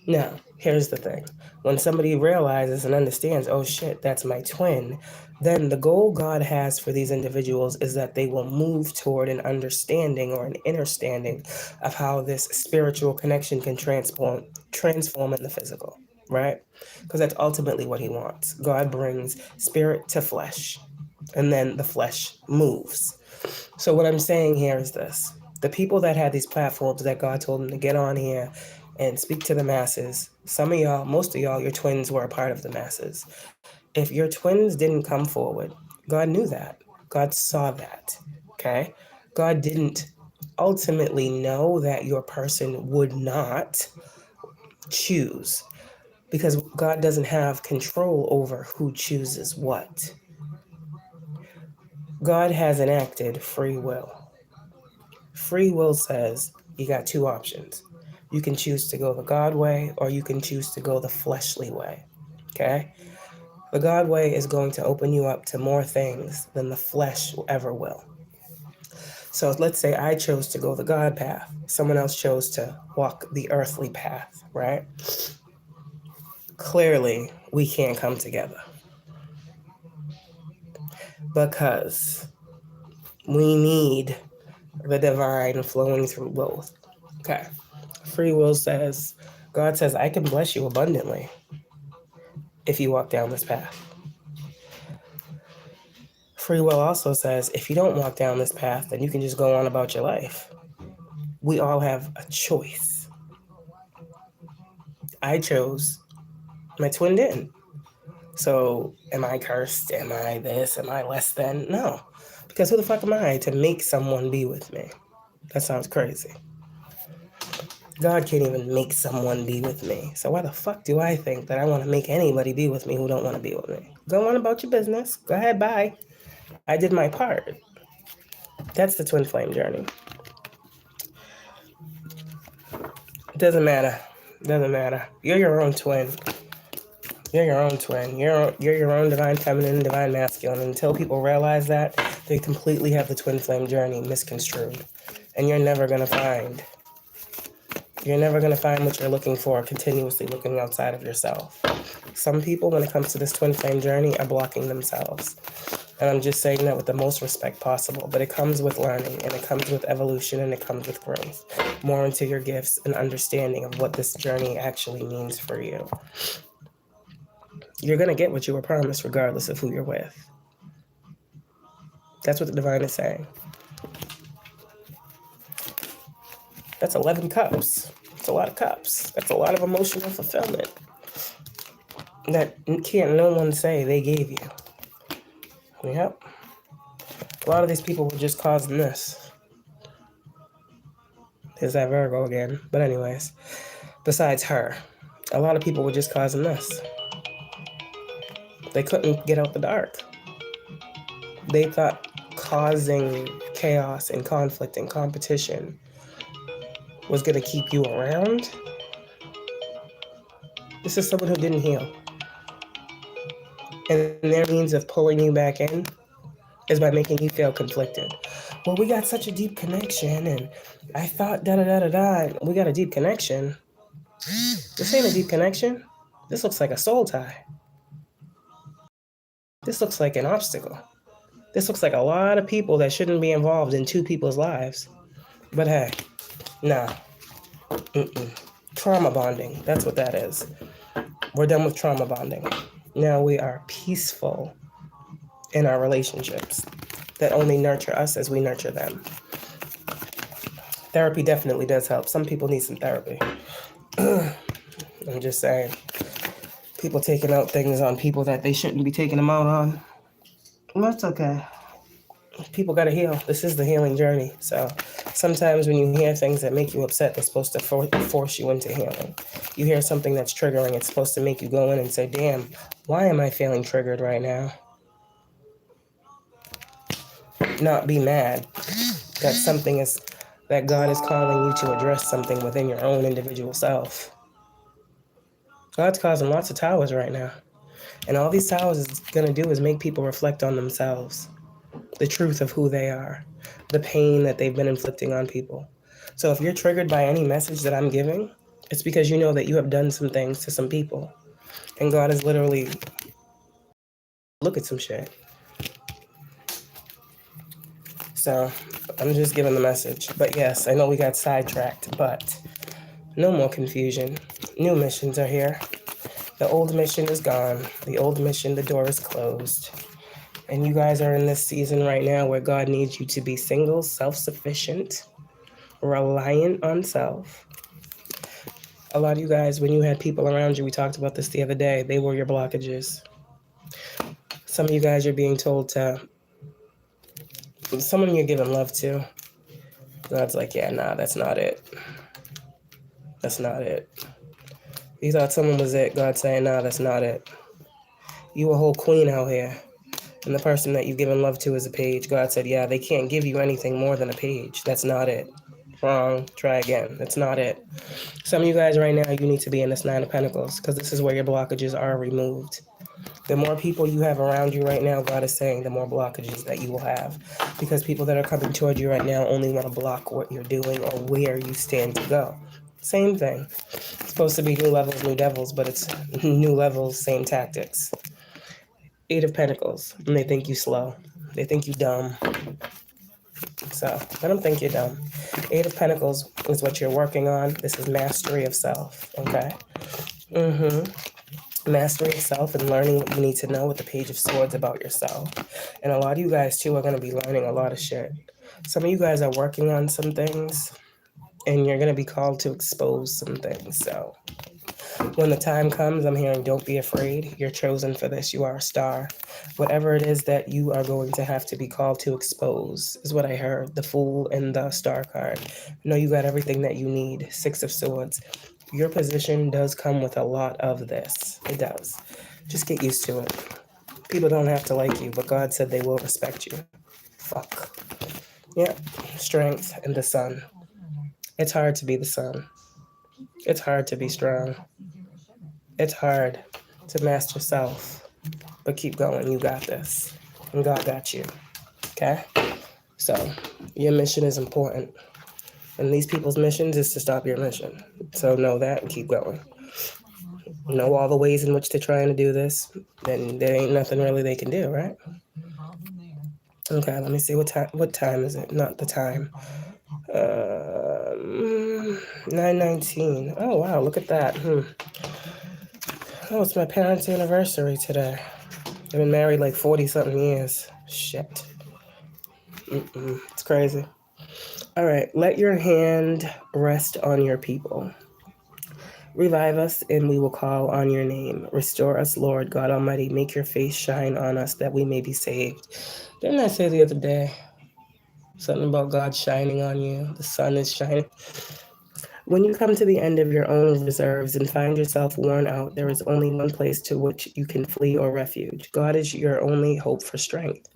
Now, here's the thing. When somebody realizes and understands, oh shit, that's my twin, then the goal God has for these individuals is that they will move toward an understanding or an understanding of how this spiritual connection can transform in the physical, right? Because that's ultimately what he wants. God brings spirit to flesh, and then the flesh moves. So what I'm saying here is this. The people that had these platforms that God told them to get on here and speak to the masses, some of y'all, most of y'all, your twins were a part of the masses. If your twins didn't come forward, God knew that. God saw that. Okay? God didn't ultimately know that your person would not choose, because God doesn't have control over who chooses what. God has enacted free will. Free will says you got two options. You can choose to go the God way, or you can choose to go the fleshly way. Okay? The God way is going to open you up to more things than the flesh ever will. So let's say I chose to go the God path. Someone else chose to walk the earthly path, right? Clearly, we can't come together because we need the divine flowing through both. Okay. Free will says, God says, I can bless you abundantly if you walk down this path. Free will also says, if you don't walk down this path, then you can just go on about your life. We all have a choice. I chose. My twin didn't. So am I cursed? Am I this? Am I less than? No. Because who the fuck am I to make someone be with me? That sounds crazy. God can't even make someone be with me. So why the fuck do I think that I want to make anybody be with me who don't want to be with me? Go on about your business. Go ahead, bye. I did my part. That's the twin flame journey. It doesn't matter. Doesn't matter. You're your own twin. You're your own twin. You're your own divine feminine, divine masculine. Until people realize that, they completely have the twin flame journey misconstrued. And you're never going to find what you're looking for continuously looking outside of yourself. Some people, when it comes to this twin flame journey, are blocking themselves. And I'm just saying that with the most respect possible. But it comes with learning, and it comes with evolution, and it comes with growth. More into your gifts and understanding of what this journey actually means for you. You're going to get what you were promised regardless of who you're with. That's what the divine is saying. That's 11 cups. That's a lot of cups. That's a lot of emotional fulfillment that can't no one say they gave you. Yep. A lot of these people were just causing this. There's that Virgo again. But anyways, besides her, a lot of people were just causing this. They couldn't get out the dark. They thought causing chaos and conflict and competition was going to keep you around. This is someone who didn't heal. And their means of pulling you back in is by making you feel conflicted. Well, we got such a deep connection, and I thought da-da-da-da-da. We got a deep connection. This ain't a deep connection. This looks like a soul tie. This looks like an obstacle. This looks like a lot of people that shouldn't be involved in two people's lives. But hey, nah. Trauma bonding, that's what that is. We're done with trauma bonding. Now we are peaceful in our relationships that only nurture us as we nurture them. Therapy definitely does help. Some people need some therapy. I'm just saying. People taking out things on people that they shouldn't be taking them out on. That's okay. People got to heal. This is the healing journey. So sometimes when you hear things that make you upset, they're supposed to force you into healing. You hear something that's triggering, it's supposed to make you go in and say, damn, why am I feeling triggered right now? Not be mad that something is, that God is calling you to address something within your own individual self. God's causing lots of towers right now. And all these towers is going to do is make people reflect on themselves. the truth of who they are, the pain that they've been inflicting on people. So if you're triggered by any message that I'm giving, it's because you know that you have done some things to some people. And God is literally, look at some shit. So I'm just giving the message. But yes, I know we got sidetracked, but no more confusion. New missions are here. The old mission is gone. The old mission, the door is closed. And you guys are in this season right now where God needs you to be single, self-sufficient, reliant on self. A lot of you guys, when you had people around you, we talked about this the other day, they were your blockages. Some of you guys are being told to, someone you're giving love to, God's like, yeah, nah, that's not it. That's not it. You thought someone was it, God's saying, nah, that's not it. You a whole queen out here. And the person that you've given love to is a page. God said, yeah, they can't give you anything more than a page. That's not it. Wrong. Try again. That's not it. Some of you guys right now, you need to be in this Nine of Pentacles because this is where your blockages are removed. The more people you have around you right now, God is saying, the more blockages that you will have. Because people that are coming toward you right now only want to block what you're doing or where you stand to go. Same thing. It's supposed to be new levels, new devils, but it's new levels, same tactics. Eight of Pentacles, and they think you slow. They think you dumb. So, I don't think you're dumb. Eight of Pentacles is what you're working on. This is mastery of self, okay? Mastery of self and learning what you need to know with the Page of Swords about yourself. And a lot of you guys, too, are going to be learning a lot of shit. Some of you guys are working on some things, and you're going to be called to expose some things, so... When the time comes, I'm hearing, don't be afraid. You're chosen for this. You are a star. Whatever it is that you are going to have to be called to expose is what I heard. The Fool and the Star card. No, you got everything that you need. Six of Swords. Your position does come with a lot of this. It does. Just get used to it. People don't have to like you, but God said they will respect you. Fuck. Yeah. Strength and the Sun. It's hard to be the Sun. It's hard to be strong. It's hard to master self, but keep going. You got this. And God got you. Okay? So, your mission is important. And these people's missions is to stop your mission. So know that and keep going. Know all the ways in which they're trying to do this, then there ain't nothing really they can do, right? Okay, let me see what time is it? Not the time. 9:19. Oh wow, look at that. Oh, it's my parents' anniversary today. They've been married like 40-something years. Shit. It's crazy. All right, let your hand rest on your people. Revive us, and we will call on your name. Restore us, Lord God Almighty. Make your face shine on us, that we may be saved. Didn't I say the other day something about God shining on you? The sun is shining. When you come to the end of your own reserves and find yourself worn out, there is only one place to which you can flee or refuge. God is your only hope for strength.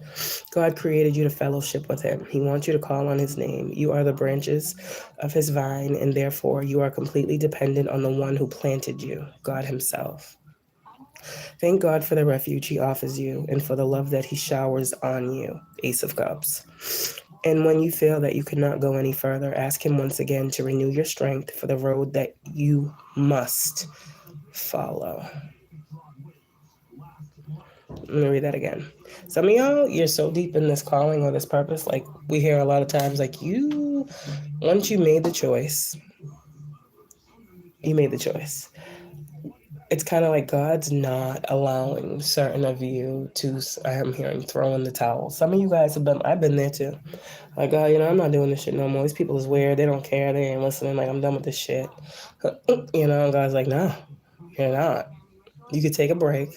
God created you to fellowship with him. He wants you to call on his name. You are the branches of his vine, and therefore you are completely dependent on the one who planted you, God himself. Thank God for the refuge he offers you and for the love that he showers on you, Ace of Cups. And when you feel that you cannot go any further, ask him once again to renew your strength for the road that you must follow. Let me read that again. Some of y'all, you're so deep in this calling or this purpose, like we hear a lot of times, like once you made the choice, you made the choice. It's kind of like God's not allowing certain of you to, I am hearing, throw in the towel. Some of you guys I've been there too. Like, God, I'm not doing this shit no more. These people is weird. They don't care. They ain't listening. Like, I'm done with this shit. And God's like, no, you're not. You could take a break.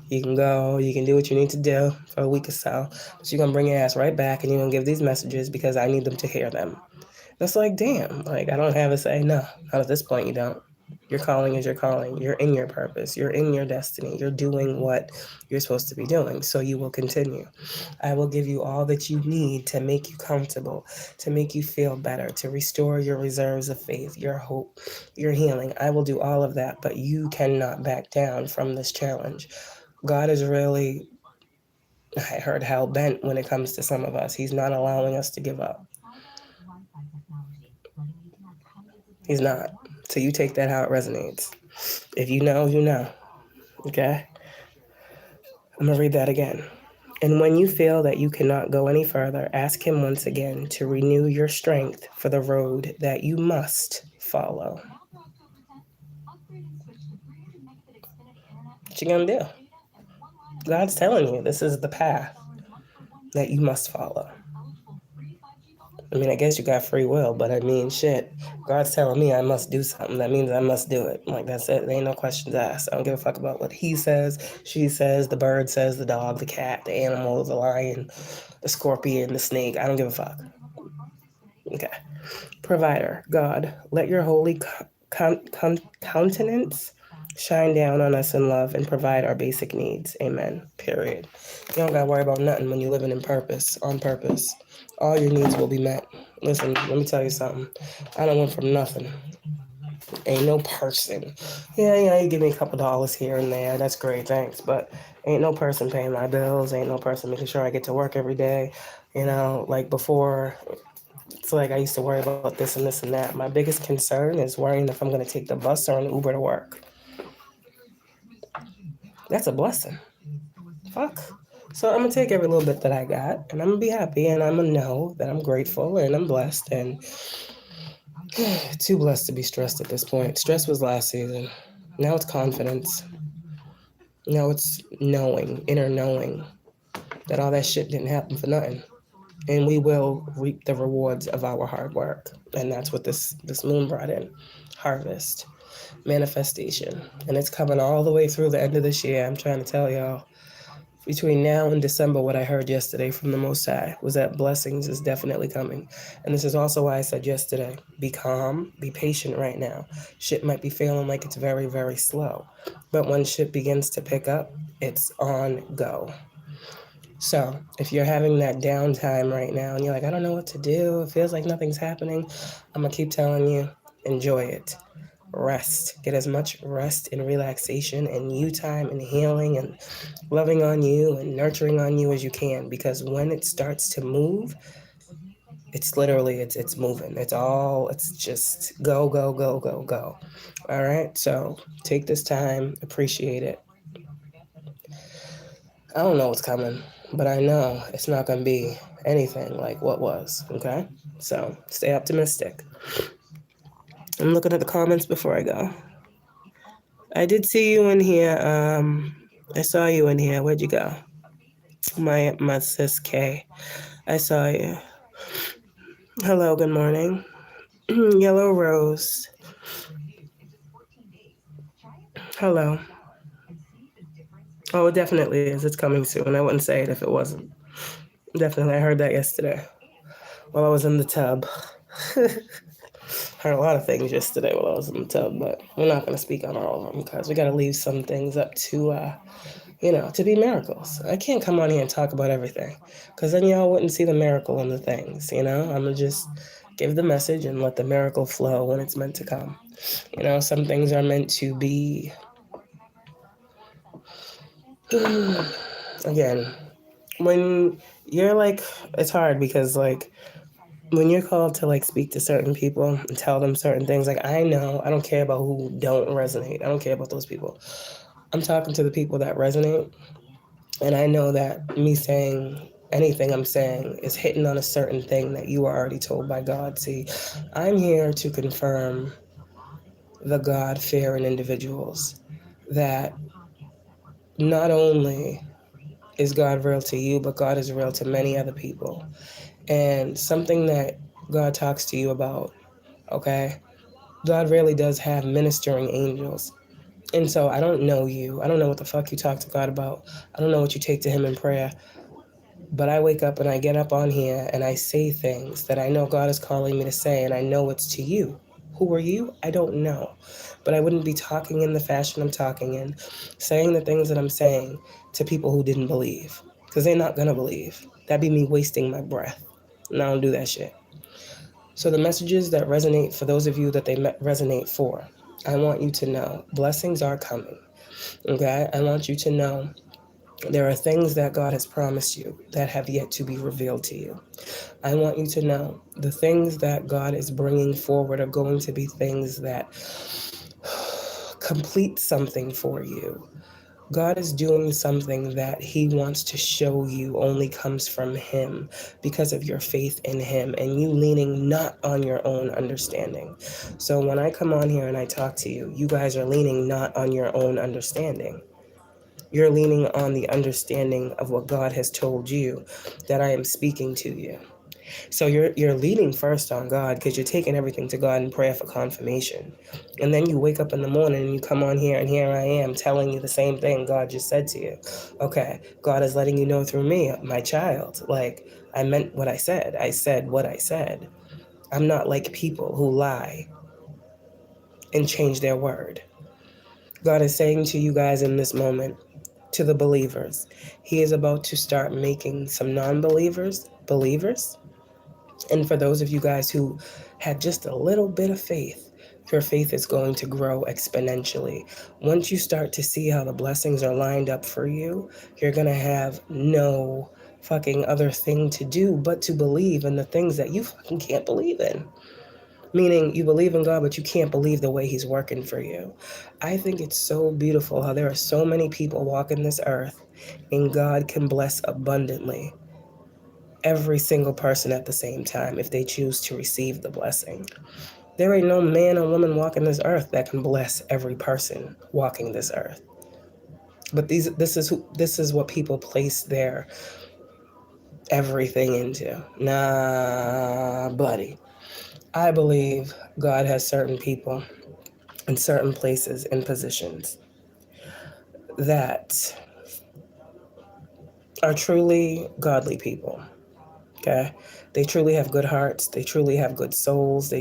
You can go. You can do what you need to do for a week or so. But you're going to bring your ass right back and you're going to give these messages because I need them to hear them. That's like, damn. Like, I don't have a say. No, not at this point you don't. Your calling is your calling. You're in your purpose. You're in your destiny. You're doing what you're supposed to be doing. So you will continue. I will give you all that you need to make you comfortable, to make you feel better, to restore your reserves of faith, your hope, your healing. I will do all of that, but you cannot back down from this challenge. God is really I heard hell bent when it comes to some of us. He's not allowing us to give up. He's not. So you take that how it resonates. If you know, you know. Okay? I'm going to read that again. And when you feel that you cannot go any further, ask him once again to renew your strength for the road that you must follow. What you gonna do? God's telling you this is the path that you must follow. I mean, I guess you got free will, but I mean, shit. God's telling me I must do something. That means I must do it. Like, that's it. There ain't no questions asked. I don't give a fuck about what he says, she says, the bird says, the dog, the cat, the animal, the lion, the scorpion, the snake. I don't give a fuck. Okay. Provider, God, let your holy countenance shine down on us in love and provide our basic needs. Amen. Period. You don't gotta worry about nothing when you're living in purpose, on purpose. All your needs will be met. Listen, let me tell you something. I don't went from nothing. Ain't no person. Yeah, you give me a couple dollars here and there. That's great, thanks. But ain't no person paying my bills. Ain't no person making sure I get to work every day. You know, like before, it's like I used to worry about this and this and that. My biggest concern is worrying if I'm going to take the bus or an Uber to work. That's a blessing. Fuck. So I'm going to take every little bit that I got, and I'm going to be happy, and I'm going to know that I'm grateful, and I'm blessed, and too blessed to be stressed at this point. Stress was last season. Now it's confidence. Now it's knowing, inner knowing, that all that shit didn't happen for nothing. And we will reap the rewards of our hard work. And that's what this moon brought in. Harvest. Manifestation. And it's coming all the way through the end of this year. I'm trying to tell y'all. Between now and December, what I heard yesterday from the Most High was that blessings is definitely coming. And this is also why I said yesterday, be calm, be patient right now. Shit might be feeling like it's very, very slow. But when shit begins to pick up, it's on go. So if you're having that downtime right now and you're like, I don't know what to do, it feels like nothing's happening, I'm going to keep telling you, enjoy it. Rest. Get as much rest and relaxation and you time and healing and loving on you and nurturing on you as you can, because when it starts to move, it's literally, it's moving. It's just go, go, go, go, go. All right. So take this time, appreciate it. I don't know what's coming, but I know it's not going to be anything like what was. Okay. So stay optimistic. I'm looking at the comments before I go. I did see you in here. I saw you in here. Where'd you go? My sis K. I saw you. Hello, good morning. Yellow Rose. Hello. Oh, it definitely is. It's coming soon. I wouldn't say it if it wasn't. Definitely. I heard that yesterday while I was in the tub. Heard a lot of things yesterday while I was in the tub, but we're not going to speak on all of them because we got to leave some things up to to be miracles. I can't come on here and talk about everything because then y'all wouldn't see the miracle in the things, I'm going to just give the message and let the miracle flow when it's meant to come. Some things are meant to be, again, when you're like, it's hard because when you're called to speak to certain people and tell them certain things, I know, I don't care about who don't resonate. I don't care about those people. I'm talking to the people that resonate. And I know that me saying anything I'm saying is hitting on a certain thing that you are already told by God. See, I'm here to confirm the God fear in individuals, that not only is God real to you, but God is real to many other people. And something that God talks to you about, okay? God really does have ministering angels. And so I don't know you. I don't know what the fuck you talk to God about. I don't know what you take to him in prayer. But I wake up and I get up on here and I say things that I know God is calling me to say, and I know it's to you. Who are you? I don't know. But I wouldn't be talking in the fashion I'm talking in, saying the things that I'm saying to people who didn't believe. Because they're not going to believe. That'd be me wasting my breath. And I don't do that shit. So the messages that resonate for those of you that they resonate for, I want you to know blessings are coming. Okay? I want you to know There are things that God has promised you that have yet to be revealed to you. I want you to know the things that God is bringing forward are going to be things that complete something for you. God is doing something that he wants to show you only comes from him because of your faith in him and you leaning not on your own understanding. So when I come on here and I talk to you, you guys are leaning not on your own understanding. You're leaning on the understanding of what God has told you that I am speaking to you. So you're leaning first on God because you're taking everything to God in prayer for confirmation. And then you wake up in the morning and you come on here and here I am telling you the same thing God just said to you. Okay, God is letting you know through me, my child, like I meant what I said. I said what I said. I'm not like people who lie and change their word. God is saying to you guys in this moment, to the believers, he is about to start making some non-believers believers. And for those of you guys who had just a little bit of faith, your faith is going to grow exponentially. Once you start to see how the blessings are lined up for you, you're going to have no fucking other thing to do but to believe in the things that you fucking can't believe in. Meaning you believe in God, but you can't believe the way he's working for you. I think it's so beautiful how there are so many people walking this earth and God can bless abundantly every single person at the same time if they choose to receive the blessing. There ain't no man or woman walking this earth that can bless every person walking this earth. But this is what people place their everything into. Nah, buddy. I believe God has certain people in certain places and positions that are truly godly people. Okay? They truly have good hearts. They truly have good souls. They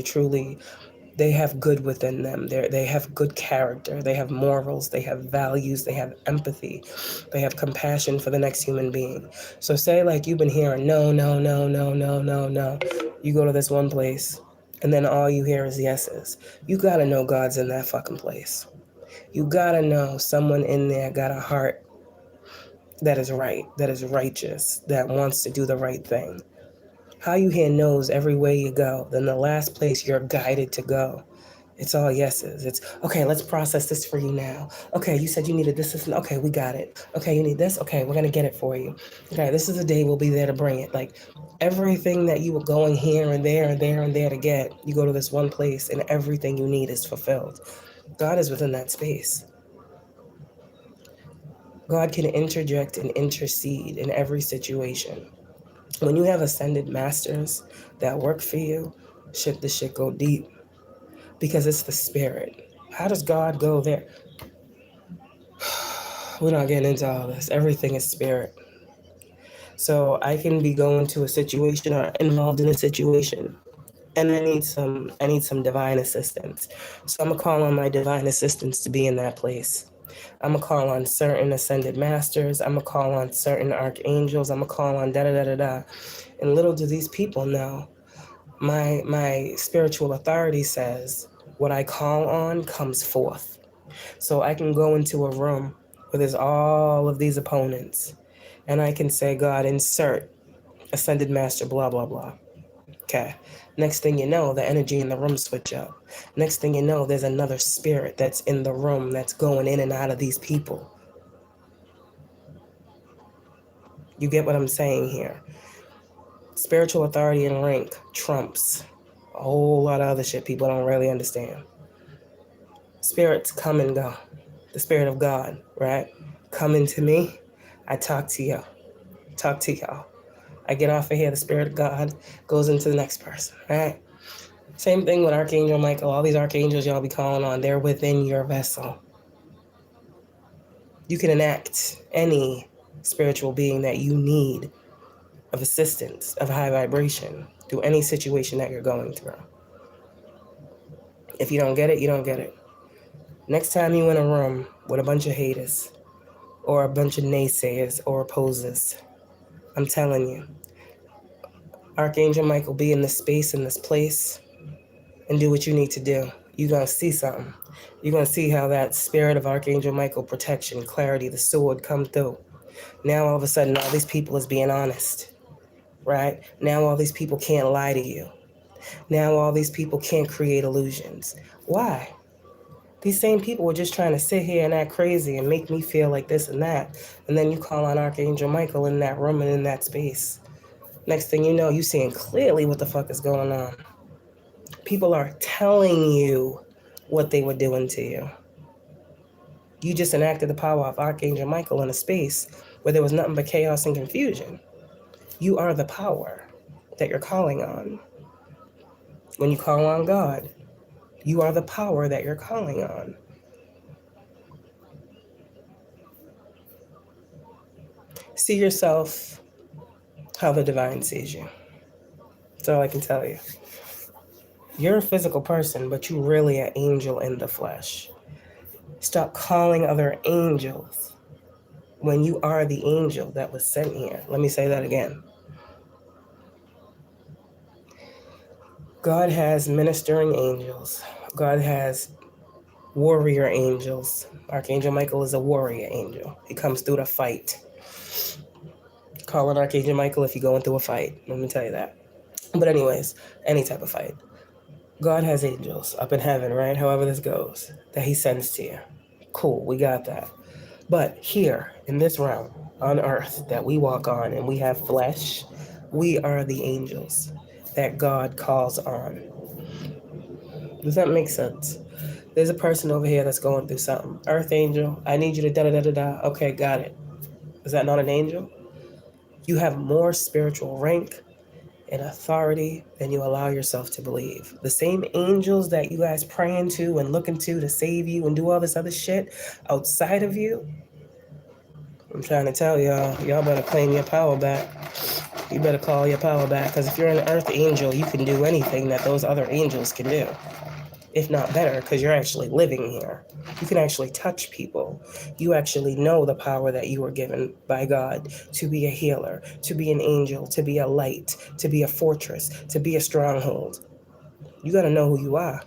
have good within them. They have good character. They have morals. They have values. They have empathy. They have compassion for the next human being. So say like you've been hearing, no, no, no, no, no, no, no. You go to this one place and then all you hear is yeses. You got to know God's in that fucking place. You got to know someone in there got a heart that is right, that is righteous, that wants to do the right thing. How you hear no's every way you go, then the last place you're guided to go, it's all yeses. It's, okay, let's process this for you now. Okay, you said you needed this. Okay, we got it. Okay, you need this. Okay, we're going to get it for you. Okay, this is the day we'll be there to bring it. Like everything that you were going here and there and there and there to get, you go to this one place and everything you need is fulfilled. God is within that space. God can interject and intercede in every situation. When you have ascended masters that work for you, the shit go deep because it's the spirit. How does God go there? We're not getting into all this. Everything is spirit. So I can be going to a situation or involved in a situation and I need some divine assistance. So I'm gonna call on my divine assistants to be in that place. I'm gonna call on certain ascended masters. I'm gonna call on certain archangels. I'm gonna call on da da da da da. And little do these people know, my spiritual authority says what I call on comes forth. So I can go into a room where there's all of these opponents, and I can say, God, insert ascended master, blah blah blah. Okay. Next thing you know, the energy in the room switch up. Next thing you know, there's another spirit that's in the room that's going in and out of these people. You get what I'm saying here? Spiritual authority and rank trumps a whole lot of other shit people don't really understand. Spirits come and go. The spirit of God, right? Come into me. I talk to you. Talk to y'all. I get off of here. The spirit of God goes into the next person, right? Same thing with Archangel Michael. All these archangels y'all be calling on, they're within your vessel. You can enact any spiritual being that you need of assistance, of high vibration, through any situation that you're going through. If you don't get it, you don't get it. Next time you in a room with a bunch of haters or a bunch of naysayers or opposers, I'm telling you, Archangel Michael be in this space, in this place, and do what you need to do. You're going to see something. You're going to see how that spirit of Archangel Michael protection, clarity, the sword come through. Now all of a sudden, all these people is being honest, right? Now all these people can't lie to you. Now all these people can't create illusions. Why? These same people were just trying to sit here and act crazy and make me feel like this and that. And then you call on Archangel Michael in that room and in that space. Next thing you know, you seeing clearly what the fuck is going on. People are telling you what they were doing to you. You just enacted the power of Archangel Michael in a space where there was nothing but chaos and confusion. You are the power that you're calling on. When you call on God, you are the power that you're calling on. See yourself how the divine sees you. That's all I can tell you. You're a physical person, but you're really an angel in the flesh. Stop calling other angels when you are the angel that was sent here. Let me say that again. God has ministering angels. God has warrior angels. Archangel Michael is a warrior angel. He comes through to fight. Call on Archangel Michael if you're going through a fight. Let me tell you that. But anyways, any type of fight. God has angels up in heaven, right? However this goes, that he sends to you. Cool, we got that. But here, in this realm, on earth, that we walk on and we have flesh, we are the angels that God calls on. Does that make sense? There's a person over here that's going through something. Earth angel, I need you to da-da-da-da-da. Okay, got it. Is that not an angel? You have more spiritual rank and authority than you allow yourself to believe. The same angels that you guys praying to and looking to save you and do all this other shit outside of you, I'm trying to tell y'all better claim your power back. You better call your power back, because if you're an earth angel, you can do anything that those other angels can do. If not better, because you're actually living here. You can actually touch people. You actually know the power that you were given by God to be a healer, to be an angel, to be a light, to be a fortress, to be a stronghold. You got to know who you are.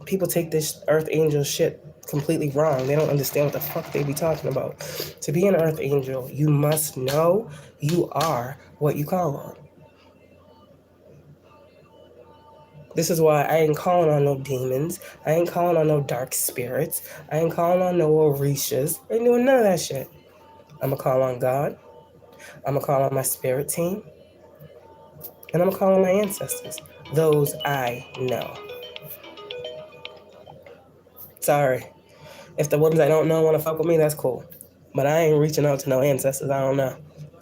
People take this earth angel shit completely wrong. They don't understand what the fuck they be talking about. To be an earth angel, you must know you are what you call on. This is why I ain't calling on no demons. I ain't calling on no dark spirits. I ain't calling on no Orishas. I ain't doing none of that shit. I'm going to call on God. I'm going to call on my spirit team. And I'm going to call on my ancestors. Those I know. Sorry. If the ones I don't know want to fuck with me, that's cool. But I ain't reaching out to no ancestors I don't know.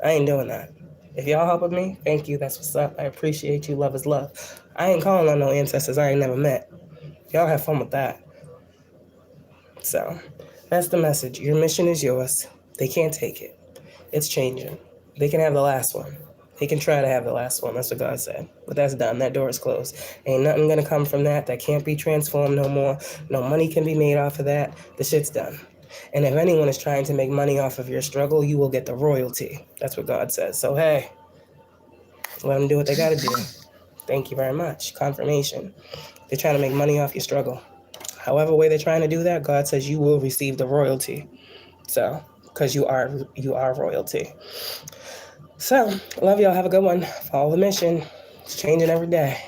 I ain't doing that. If y'all help with me, thank you. That's what's up. I appreciate you. Love is love. I ain't calling on no ancestors I ain't never met. Y'all have fun with that. So, that's the message. Your mission is yours. They can't take it. It's changing. They can have the last one. They can try to have the last one. That's what God said. But that's done. That door is closed. Ain't nothing going to come from that. That can't be transformed no more. No money can be made off of that. The shit's done. And if anyone is trying to make money off of your struggle, you will get the royalty. That's what God says. So, hey, let them do what they got to do. Thank you very much. Confirmation. They're trying to make money off your struggle. However way they're trying to do that, God says you will receive the royalty. So, because you are royalty. So, love y'all. Have a good one. Follow the mission. It's changing every day.